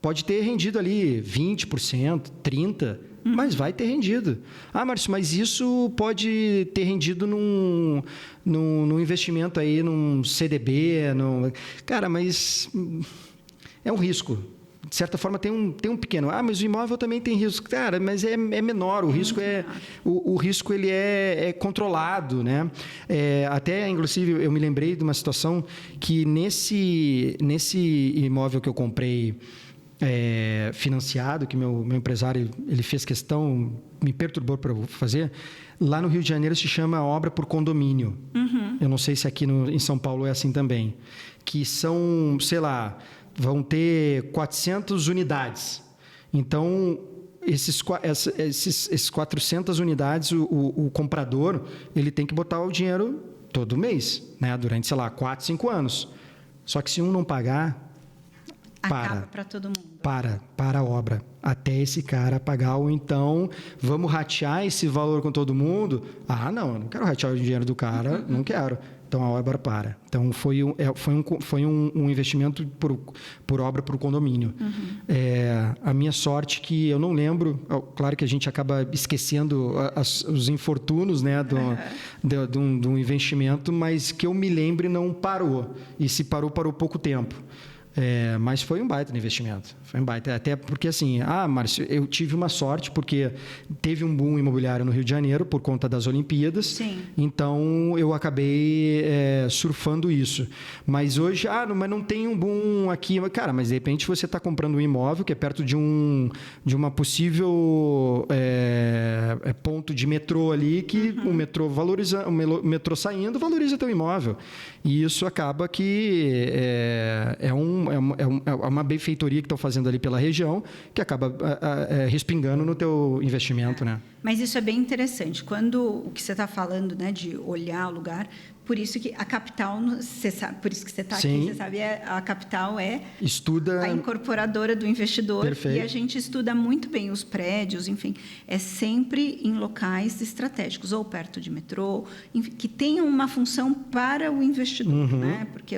Pode ter rendido ali 20%, 30%, mas vai ter rendido. Ah, Márcio, mas isso pode ter rendido num investimento aí, num CDB. Cara, mas é um risco. De certa forma, tem um pequeno. Ah, mas o imóvel também tem risco. Cara, mas é menor. O risco o risco ele é controlado, né? Até, inclusive, eu me lembrei de uma situação que nesse imóvel que eu comprei financiado, que meu empresário ele fez questão, me perturbou para eu fazer. Lá no Rio de Janeiro se chama obra por condomínio. Eu não sei se aqui em São Paulo é assim também. Que são, sei lá, vão ter 400 unidades. Então, esses 400 unidades, o comprador ele tem que botar o dinheiro todo mês, né? Durante, sei lá, 4, 5 anos. Só que se um não pagar, acaba para todo mundo. Para a obra. Até esse cara pagar, ou então vamos ratear esse valor com todo mundo. Ah, não, eu não quero ratear o dinheiro do cara, não quero. Então a obra para. Então foi um investimento por obra por condomínio. A minha sorte que eu não lembro, claro que a gente acaba esquecendo os infortúnios, né, de um investimento, mas que eu me lembre não parou. E se parou pouco tempo. Mas foi um baita no investimento. Foi um baita. Até porque, assim, Márcio, eu tive uma sorte, porque teve um boom imobiliário no Rio de Janeiro por conta das Olimpíadas. Sim. Então, eu acabei surfando isso. Mas hoje, mas não tem um boom aqui. Cara, mas de repente você está comprando um imóvel que é perto de uma possível ponto de metrô ali, que o metrô valoriza, o metrô saindo valoriza teu imóvel. E isso acaba que é uma benfeitoria que estão fazendo ali pela região, que acaba respingando no teu investimento, né? Mas isso é bem interessante. Quando o que você está falando, né, de olhar o lugar, por isso que a capital, você sabe, por isso que você está aqui, você sabe, a capital estuda a incorporadora do investidor. Perfeito. E a gente estuda muito bem os prédios, enfim, é sempre em locais estratégicos, ou perto de metrô, enfim, que tenham uma função para o investidor, né? Porque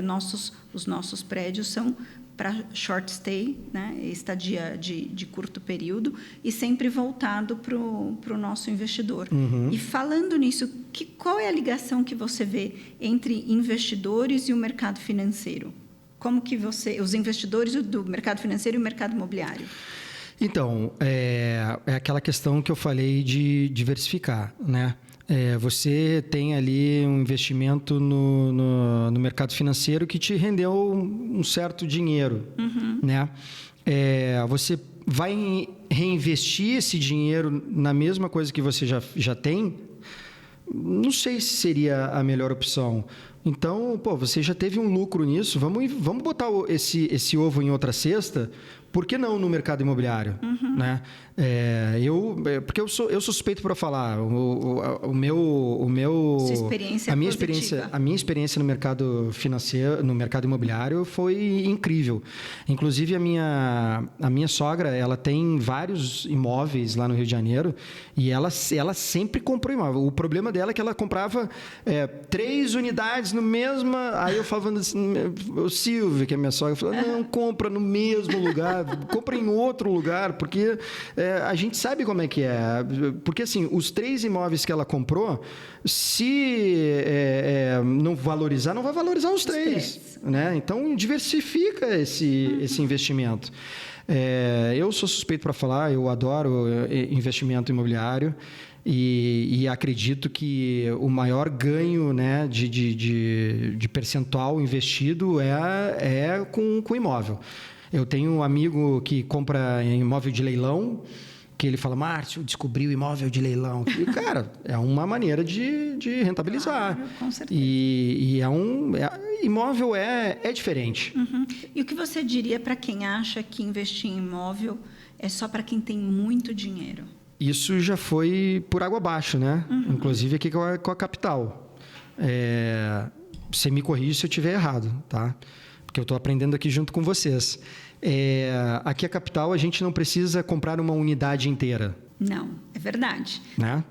os nossos prédios são para short stay, né? Estadia de curto período, e sempre voltado para o nosso investidor. E falando nisso, qual é a ligação que você vê entre investidores e o mercado financeiro? Como que os investidores do mercado financeiro e o mercado imobiliário? Então, é aquela questão que eu falei de diversificar, né? Você tem ali um investimento no mercado financeiro que te rendeu um certo dinheiro, né? Você vai reinvestir esse dinheiro na mesma coisa que você já tem? Não sei se seria a melhor opção. Então, você já teve um lucro nisso, vamos botar esse ovo em outra cesta. Por que não no mercado imobiliário? Né? Porque eu sou suspeito para falar. Sua experiência a minha experiência no mercado financeiro, no mercado imobiliário, foi incrível. Inclusive a minha sogra, ela tem vários imóveis lá no Rio de Janeiro e ela sempre comprou imóvel. O problema dela é que ela comprava 3 unidades no mesmo. Aí eu falava assim, o Silvio, que é minha sogra, falou: não compra no mesmo lugar. Compra em outro lugar, porque a gente sabe como é que é. Porque, assim, os 3 imóveis que ela comprou, se não valorizar, não vai valorizar os 3. Né? Então, diversifica esse investimento. Eu sou suspeito para falar, eu adoro investimento imobiliário. E acredito que o maior ganho, né, de percentual investido com imóvel. Eu tenho um amigo que compra imóvel de leilão que ele fala, Márcio, descobri o imóvel de leilão. E, cara, é uma maneira de rentabilizar. Claro, com certeza. Imóvel é diferente. Uhum. E o que você diria para quem acha que investir em imóvel é só para quem tem muito dinheiro? Isso já foi por água abaixo, né? Inclusive aqui com a Capital. Você me corrige se eu estiver errado, tá? Porque eu estou aprendendo aqui junto com vocês. Aqui a Capital, a gente não precisa comprar uma unidade inteira. Não, é verdade. Né?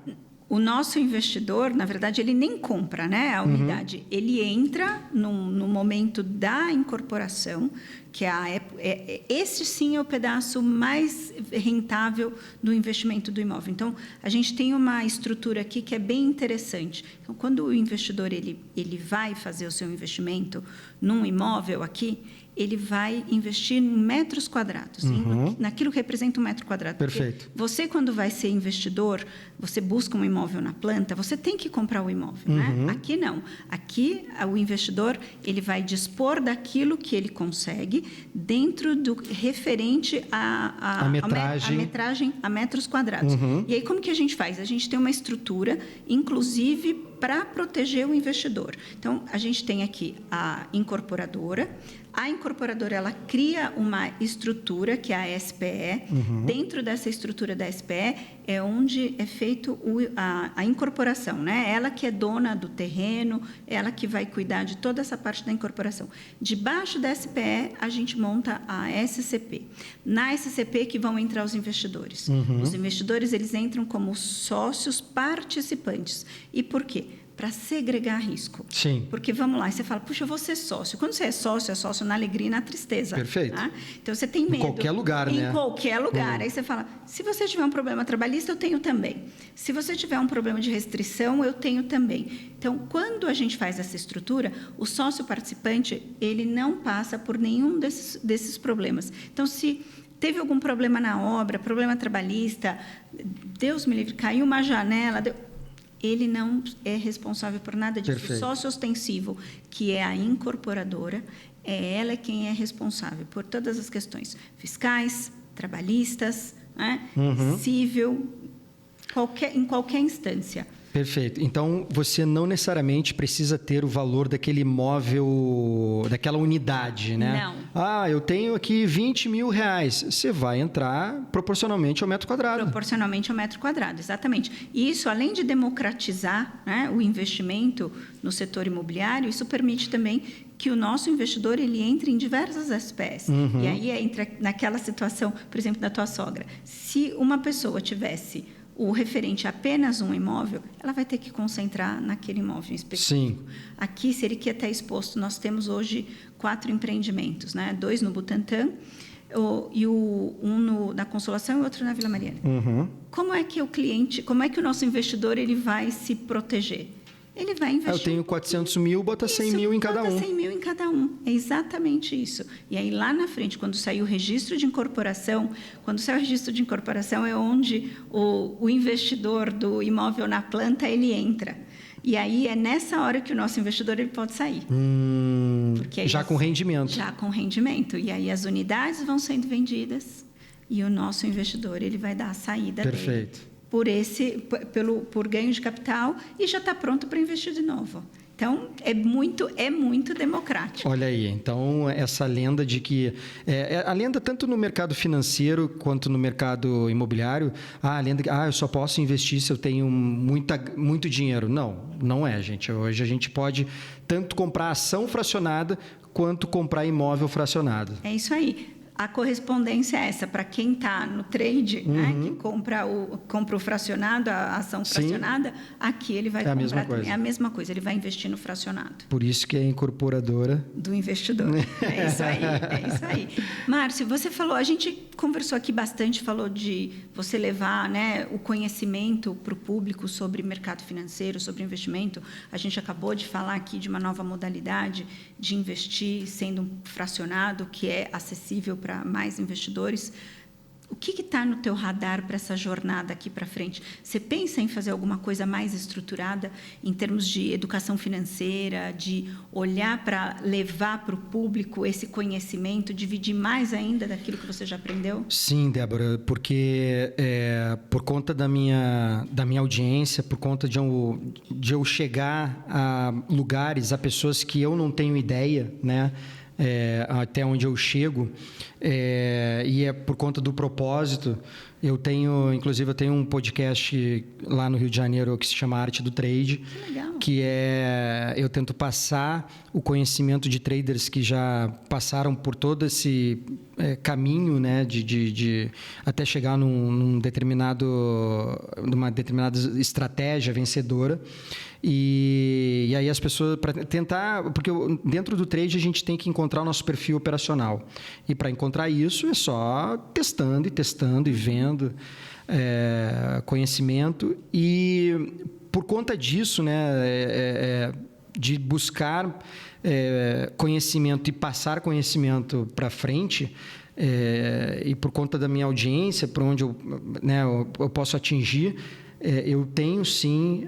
O nosso investidor, na verdade, ele nem compra, né, a unidade. Ele entra no momento da incorporação, que esse sim é o pedaço mais rentável do investimento do imóvel. Então, a gente tem uma estrutura aqui que é bem interessante. Então, quando o investidor ele vai fazer o seu investimento num imóvel aqui, ele vai investir em metros quadrados, naquilo que representa um metro quadrado. Perfeito. Porque você, quando vai ser investidor, você busca um imóvel na planta, você tem que comprar o imóvel, né? Aqui não. Aqui, o investidor ele vai dispor daquilo que ele consegue dentro do referente a metragem a metros quadrados. E aí, como que a gente faz? A gente tem uma estrutura, inclusive, para proteger o investidor. Então, a gente tem aqui a incorporadora. A incorporadora, ela cria uma estrutura, que é a SPE. Dentro dessa estrutura da SPE é onde é feito a incorporação, né? Ela que é dona do terreno, ela que vai cuidar de toda essa parte da incorporação. Debaixo da SPE, a gente monta a SCP. Na SCP que vão entrar os investidores. Os investidores, eles entram como sócios participantes. E por quê? Para segregar risco. Sim. Porque, vamos lá, você fala, puxa, eu vou ser sócio. Quando você é sócio na alegria e na tristeza. Perfeito. Tá? Então, você tem medo. Em qualquer lugar, né? Em qualquer lugar. Aí você fala, se você tiver um problema trabalhista, eu tenho também. Se você tiver um problema de restrição, eu tenho também. Então, quando a gente faz essa estrutura, o sócio participante, ele não passa por nenhum desses problemas. Então, se teve algum problema na obra, problema trabalhista, Deus me livre, caiu uma janela... Ele não é responsável por nada disso. Perfeito. O sócio ostensivo, que é a incorporadora, é ela quem é responsável por todas as questões fiscais, trabalhistas, né? Civil, em qualquer instância. Perfeito. Então, você não necessariamente precisa ter o valor daquele imóvel, daquela unidade, né? Não. Eu tenho aqui 20 mil reais. Você vai entrar proporcionalmente ao metro quadrado. Proporcionalmente ao metro quadrado, exatamente. E isso, além de democratizar, né, o investimento no setor imobiliário, isso permite também que o nosso investidor ele entre em diversas SPEs. E aí entra naquela situação, por exemplo, da tua sogra. Se uma pessoa tivesse o referente a apenas um imóvel, ela vai ter que concentrar naquele imóvel específico. Sim. Aqui, se ele quer estar exposto, nós temos hoje 4 empreendimentos, né? 2 no Butantã, na Consolação e outro na Vila Mariana. Como é que como é que o nosso investidor ele vai se proteger? Ele vai investir. Eu tenho 400 mil, bota 100 mil em cada um. Bota 100 mil em cada um. É exatamente isso. E aí, lá na frente, quando sair o registro de incorporação, é onde o investidor do imóvel na planta, ele entra. E aí, é nessa hora que o nosso investidor ele pode sair. Já com rendimento. Já com rendimento. E aí, as unidades vão sendo vendidas e o nosso investidor ele vai dar a saída dele. Perfeito. Por ganho de capital e já está pronto para investir de novo. Então, é muito democrático. Olha aí, então, essa lenda de que... a lenda tanto no mercado financeiro quanto no mercado imobiliário, a lenda que eu só posso investir se eu tenho muito dinheiro. Não é, gente. Hoje a gente pode tanto comprar ação fracionada quanto comprar imóvel fracionado. É isso aí. A correspondência é essa, para quem está no trade, né, que compra o fracionado, a ação fracionada, aqui ele vai comprar também. É a mesma coisa, ele vai investir no fracionado. Por isso que é a incorporadora do investidor. É isso aí. Márcio, você falou, a gente conversou aqui bastante, falou de você levar, né, o conhecimento para o público sobre mercado financeiro, sobre investimento. A gente acabou de falar aqui de uma nova modalidade de investir sendo fracionado, que é acessível para mais investidores. O que está no teu radar para essa jornada aqui para frente? Você pensa em fazer alguma coisa mais estruturada em termos de educação financeira, de olhar para levar para o público esse conhecimento, dividir mais ainda daquilo que você já aprendeu? Sim, Débora, porque por conta da minha audiência, por conta de eu chegar a lugares, a pessoas que eu não tenho ideia, né? Até onde eu chego, e é por conta do propósito. Inclusive eu tenho um podcast lá no Rio de Janeiro que se chama Arte do Trade, que eu tento passar o conhecimento de traders que já passaram por todo esse caminho, né, de até chegar numa determinada estratégia vencedora. E aí as pessoas, para tentar, porque dentro do trade a gente tem que encontrar o nosso perfil operacional, e para encontrar isso é só testando e vendo conhecimento. E por conta disso, né, de buscar conhecimento e passar conhecimento para frente, e por conta da minha audiência, por onde eu posso atingir, eu tenho sim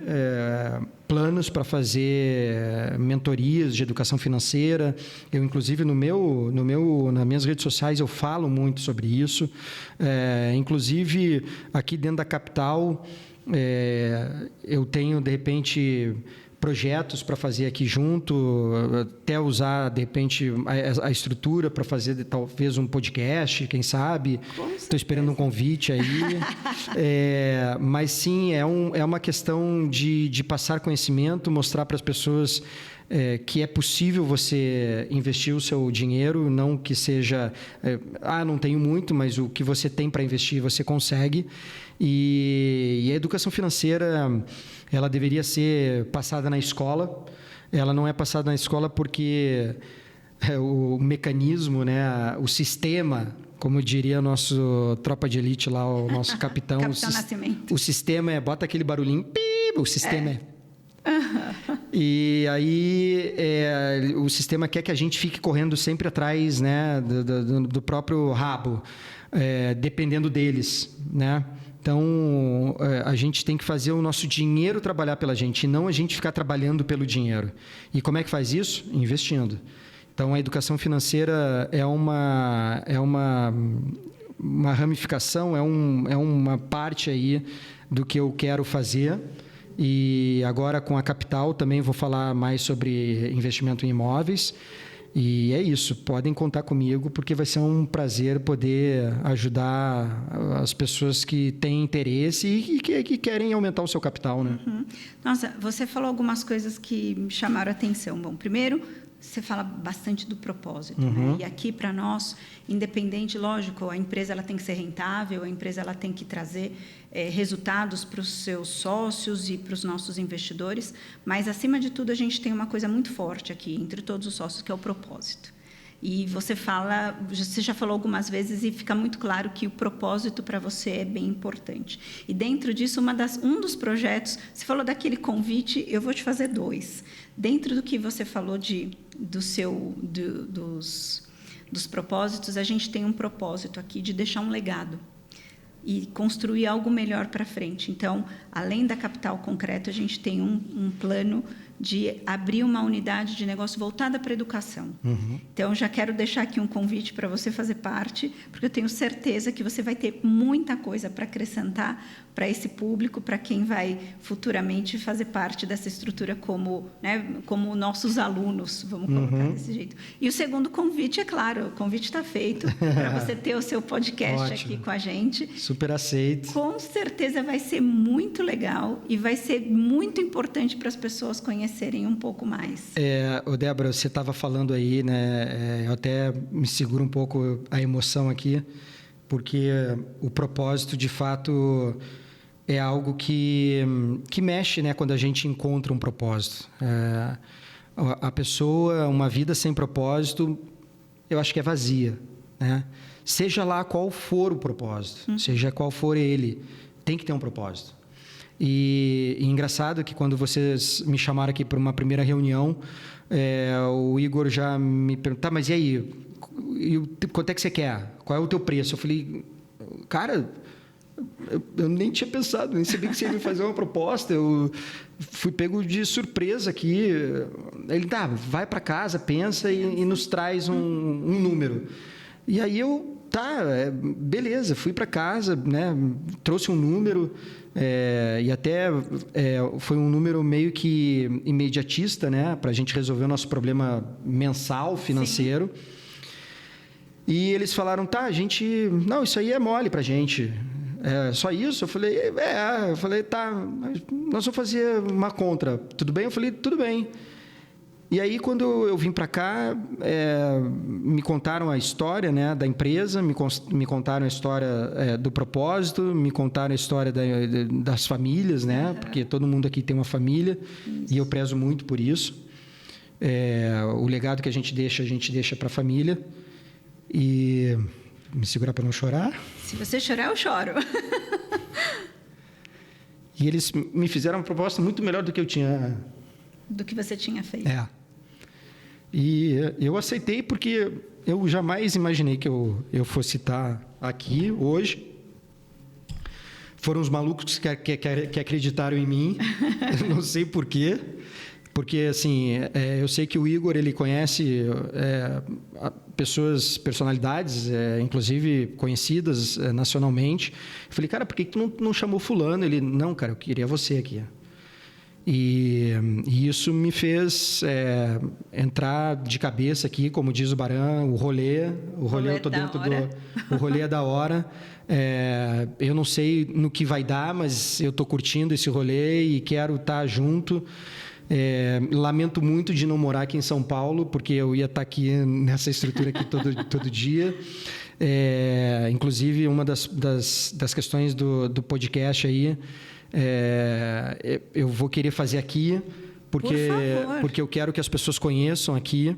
planos para fazer mentorias de educação financeira. Eu, inclusive, nas minhas redes sociais eu falo muito sobre isso. Inclusive, aqui dentro da Capital, eu tenho, de repente, projetos para fazer aqui junto, até usar, de repente, a estrutura para fazer talvez um podcast, quem sabe. Estou esperando um convite aí. Mas sim, é uma questão de passar conhecimento, mostrar para as pessoas que é possível você investir o seu dinheiro, não que seja, não tenho muito, mas o que você tem para investir você consegue. E a educação financeira, ela deveria ser passada na escola. Ela não é passada na escola porque o mecanismo, né, o sistema, como diria nosso tropa de elite lá, o nosso capitão, Capitão Nascimento. O sistema bota aquele barulhinho, o sistema E aí o sistema quer que a gente fique correndo sempre atrás, né, do próprio rabo, dependendo deles, né? Então, a gente tem que fazer o nosso dinheiro trabalhar pela gente, e não a gente ficar trabalhando pelo dinheiro. E como é que faz isso? Investindo. Então, a educação financeira é uma ramificação, é uma parte aí do que eu quero fazer. E agora, com a Capital, também vou falar mais sobre investimento em imóveis. E é isso, podem contar comigo, porque vai ser um prazer poder ajudar as pessoas que têm interesse e que querem aumentar o seu capital, né? Uhum. Nossa, você falou algumas coisas que me chamaram a atenção. Bom, primeiro, você fala bastante do propósito, né? E aqui, para nós, independente, lógico, a empresa ela tem que ser rentável, a empresa ela tem que trazer resultados para os seus sócios e para os nossos investidores, mas, acima de tudo, a gente tem uma coisa muito forte aqui, entre todos os sócios, que é o propósito. E você já falou algumas vezes e fica muito claro que o propósito para você é bem importante. E dentro disso, um dos projetos, você falou daquele convite, eu vou te fazer 2. Dentro do que você falou dos propósitos, a gente tem um propósito aqui de deixar um legado e construir algo melhor para frente. Então, além da Capital Concreto, a gente tem um plano de abrir uma unidade de negócio voltada para a educação. Então, já quero deixar aqui um convite para você fazer parte, porque eu tenho certeza que você vai ter muita coisa para acrescentar para esse público, para quem vai futuramente fazer parte dessa estrutura como nossos alunos, vamos colocar desse jeito. E o segundo convite, é claro, o convite está feito para você ter o seu podcast aqui com a gente. Super aceito. Com certeza vai ser muito legal e vai ser muito importante para as pessoas conhecerem um pouco mais. Débora, você estava falando aí, né? Eu até me seguro um pouco a emoção aqui, porque o propósito, de fato, é algo que mexe, né, quando a gente encontra um propósito. A pessoa, uma vida sem propósito, eu acho que é vazia, né? Seja lá qual for o propósito, seja qual for ele, tem que ter um propósito. E engraçado que quando vocês me chamaram aqui para uma primeira reunião, o Igor já me perguntou, mas e aí, quanto é que você quer? Qual é o teu preço? Eu falei, cara, eu nem tinha pensado, nem sabia que você ia me fazer uma proposta. Eu fui pego de surpresa aqui. Ele, vai para casa, pensa e nos traz um número. E aí eu, beleza, fui para casa, né, trouxe um número, e até foi um número meio que imediatista, né, para a gente resolver o nosso problema mensal, financeiro. Sim. E eles falaram, não, isso aí é mole para a gente. Só isso? Eu falei, tá, nós vamos fazer uma contra, tudo bem? Eu falei, tudo bem. E aí, quando eu vim para cá, me contaram a história, né, da empresa, me contaram a história do propósito, me contaram a história das famílias, né, porque todo mundo aqui tem uma família, isso. E eu prezo muito por isso. O legado que a gente deixa para a família. E me segurar para não chorar. Se você chorar, eu choro. E eles me fizeram uma proposta muito melhor do que eu tinha... Do que você tinha feito. E eu aceitei porque eu jamais imaginei que eu fosse estar aqui hoje. Foram os malucos que acreditaram em mim. Não sei por quê. Porque, assim, eu sei que o Igor, ele conhece personalidades, inclusive conhecidas nacionalmente. Eu falei, cara, por que tu não chamou fulano? Ele, não, cara, eu queria você aqui. E isso me fez entrar de cabeça aqui, como diz o Baran, o rolê eu tô dentro o rolê é da hora. Eu não sei no que vai dar, mas eu tô curtindo esse rolê e quero estar junto. Lamento muito de não morar aqui em São Paulo, porque eu ia estar aqui nessa estrutura aqui todo dia. Inclusive, uma das questões do podcast aí, eu vou querer fazer aqui, porque eu quero que as pessoas conheçam aqui,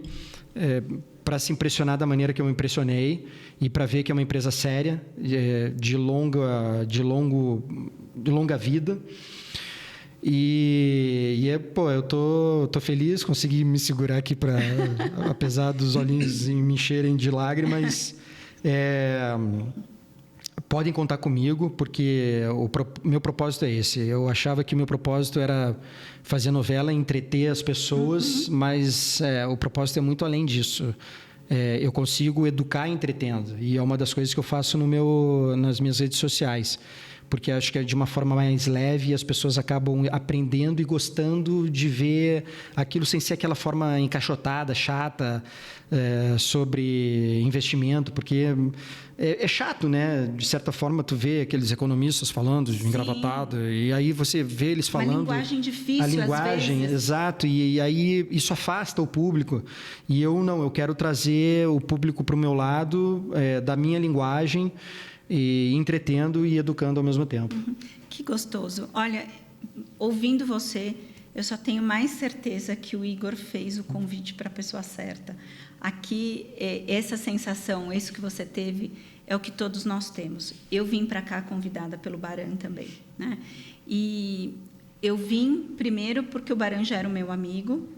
para se impressionar da maneira que eu me impressionei e para ver que é uma empresa séria, de longa vida. Eu tô feliz, consegui me segurar aqui apesar dos olhinhos me encherem de lágrimas. Podem contar comigo, porque meu propósito é esse. Eu achava que o meu propósito era fazer novela, entreter as pessoas, mas o propósito é muito além disso. Eu consigo educar entretendo, e é uma das coisas que eu faço nas minhas redes sociais. Porque acho que é de uma forma mais leve e as pessoas acabam aprendendo e gostando de ver aquilo sem ser aquela forma encaixotada, chata, sobre investimento, porque é chato, né? De certa forma, tu vê aqueles economistas falando engravatado, e aí você vê eles falando... Uma linguagem difícil, a linguagem, às vezes. Exato, e aí isso afasta o público. E eu quero trazer o público para o meu lado, da minha linguagem, e entretendo e educando ao mesmo tempo. Que gostoso. Olha, ouvindo você, eu só tenho mais certeza que o Igor fez o convite para a pessoa certa. Aqui, essa sensação, isso que você teve, é o que todos nós temos. Eu vim para cá convidada pelo Baran também, né? E eu vim primeiro porque o Baran já era o meu amigo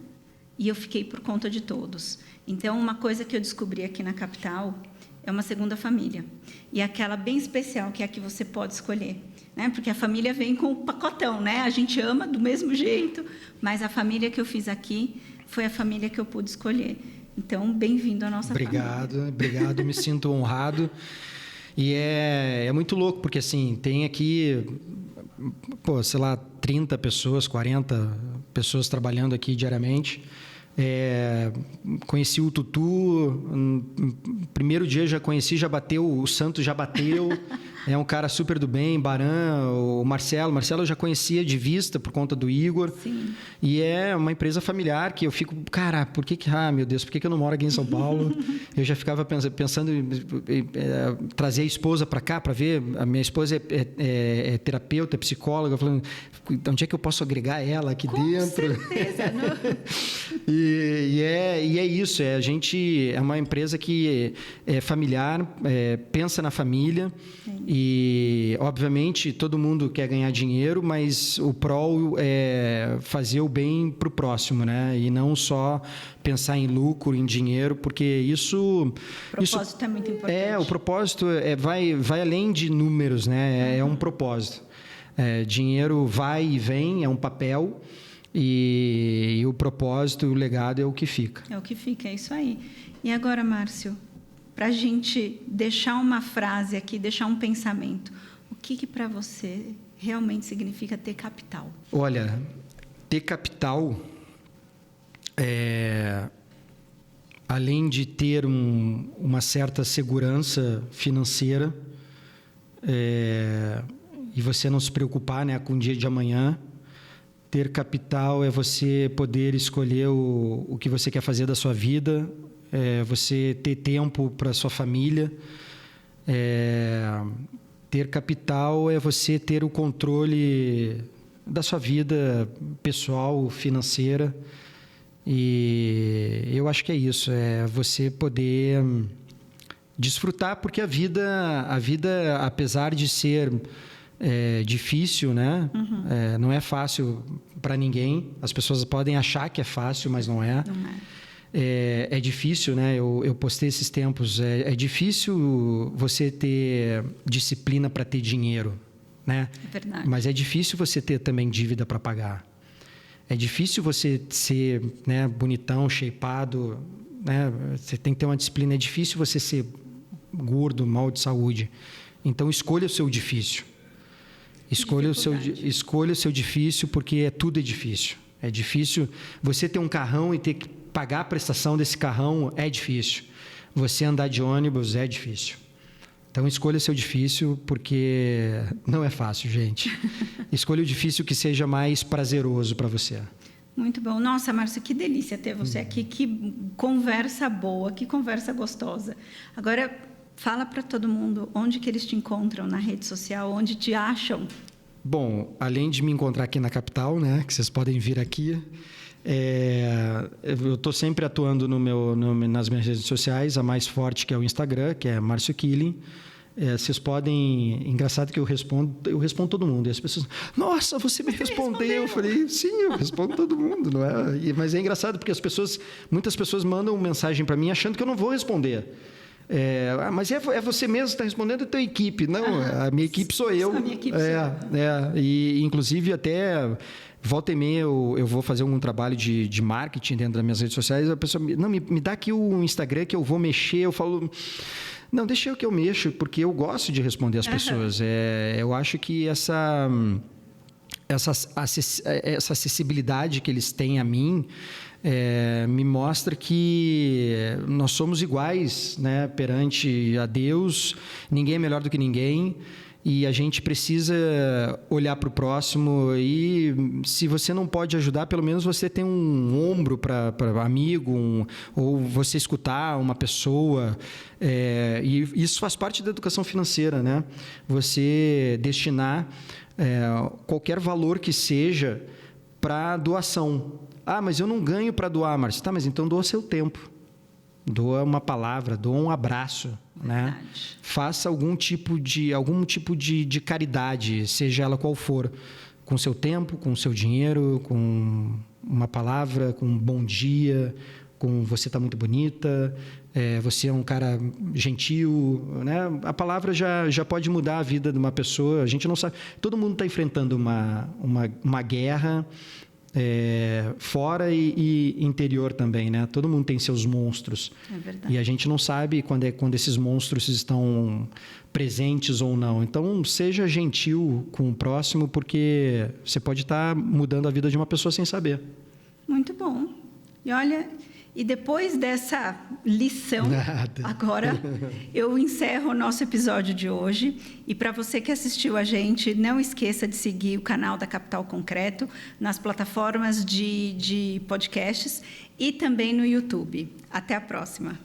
e eu fiquei por conta de todos. Então, uma coisa que eu descobri aqui na capital é uma segunda família. E aquela bem especial, que é a que você pode escolher, né? Porque a família vem com o pacotão, né? A gente ama do mesmo jeito, mas a família que eu fiz aqui foi a família que eu pude escolher. Então, bem-vindo à nossa família. Obrigado, me sinto honrado. E é muito louco, porque assim, tem aqui, 30 pessoas, 40 pessoas trabalhando aqui diariamente. Conheci o Tutu, primeiro dia já conheci, já bateu, o Santos já bateu, é um cara super do bem, Baran, o Marcelo eu já conhecia de vista por conta do Igor. Sim. E é uma empresa familiar que eu fico, cara, meu Deus, por que eu não moro aqui em São Paulo? Eu já ficava pensando em trazer a esposa para cá para ver. A minha esposa é terapeuta, é psicóloga, falando, onde é que eu posso agregar ela aqui dentro? Com certeza, não? E é isso, a gente é uma empresa que é familiar, pensa na família. Sim. E, obviamente, todo mundo quer ganhar dinheiro, mas o prol é fazer o bem para o próximo, né? E não só pensar em lucro, em dinheiro, porque isso... O propósito é muito importante. O propósito vai além de números, né? É um propósito. Dinheiro vai e vem, é um papel, e o propósito, o legado é o que fica. É o que fica, é isso aí. E agora, Márcio, para a gente deixar uma frase aqui, deixar um pensamento, o que para você realmente significa ter capital? Olha, ter capital, além de ter uma certa segurança financeira, e você não se preocupar, né, com o dia de amanhã, ter capital é você poder escolher o que você quer fazer da sua vida, você ter tempo para a sua família. Ter capital é você ter o controle da sua vida pessoal, financeira. E eu acho que é isso, é você poder desfrutar, porque a vida, apesar de ser difícil, né? Não é fácil para ninguém. As pessoas podem achar que é fácil, mas não é. Não é. É difícil, né? Eu postei esses tempos. É difícil você ter disciplina para ter dinheiro, né? É verdade. Mas é difícil você ter também dívida para pagar. É difícil você ser, né, bonitão, shapeado, né? Você tem que ter uma disciplina. É difícil você ser gordo, mal de saúde. Então, escolha o seu difícil. Escolha o seu difícil, porque tudo é difícil. É difícil você ter um carrão e ter que pagar a prestação desse carrão, é difícil. Você andar de ônibus é difícil. Então, escolha o seu difícil, porque não é fácil, gente. Escolha o difícil que seja mais prazeroso para você. Muito bom. Nossa, Márcio, que delícia ter você aqui. Que conversa boa, que conversa gostosa. Agora, fala para todo mundo onde que eles te encontram na rede social, onde te acham. Bom, além de me encontrar aqui na capital, né, que vocês podem vir aqui, eu estou sempre atuando nas minhas redes sociais, a mais forte que é o Instagram, que é Márcio Killing. Vocês podem... Engraçado que eu respondo todo mundo. E as pessoas... Nossa, você me respondeu. Eu falei, sim, eu respondo todo mundo. Não é? Mas é engraçado porque muitas pessoas mandam mensagem para mim achando que eu não vou responder. Mas é você mesmo que está respondendo, a tua equipe. Não, a minha equipe sou eu. A minha equipe sou eu. E, inclusive, até... Volta e meia eu vou fazer algum trabalho de marketing dentro das minhas redes sociais, a pessoa me dá aqui o Instagram que eu vou mexer, eu falo, não, deixa eu que eu mexo, porque eu gosto de responder as pessoas. Eu acho que essa acessibilidade que eles têm a mim me mostra que nós somos iguais, né, perante a Deus, ninguém é melhor do que ninguém. E a gente precisa olhar para o próximo e, se você não pode ajudar, pelo menos você tem um ombro para amigo, ou você escutar uma pessoa. E isso faz parte da educação financeira, né? Você destinar qualquer valor que seja para doação. Ah, mas eu não ganho para doar, Márcio. Tá, mas então doa seu tempo. Doa uma palavra, doa um abraço, né? Faça algum tipo de caridade, seja ela qual for, com seu tempo, com seu dinheiro, com uma palavra, com um bom dia, com você está muito bonita, você é um cara gentil, né? A palavra já pode mudar a vida de uma pessoa. A gente não sabe. Todo mundo está enfrentando uma guerra. Fora e interior também, né? Todo mundo tem seus monstros. É verdade. E a gente não sabe quando esses monstros estão presentes ou não. Então, seja gentil com o próximo, porque você pode estar mudando a vida de uma pessoa sem saber. Muito bom. E olha, e depois dessa lição, agora eu encerro o nosso episódio de hoje. E para você que assistiu a gente, não esqueça de seguir o canal da Capital Concreto nas plataformas de podcasts e também no YouTube. Até a próxima.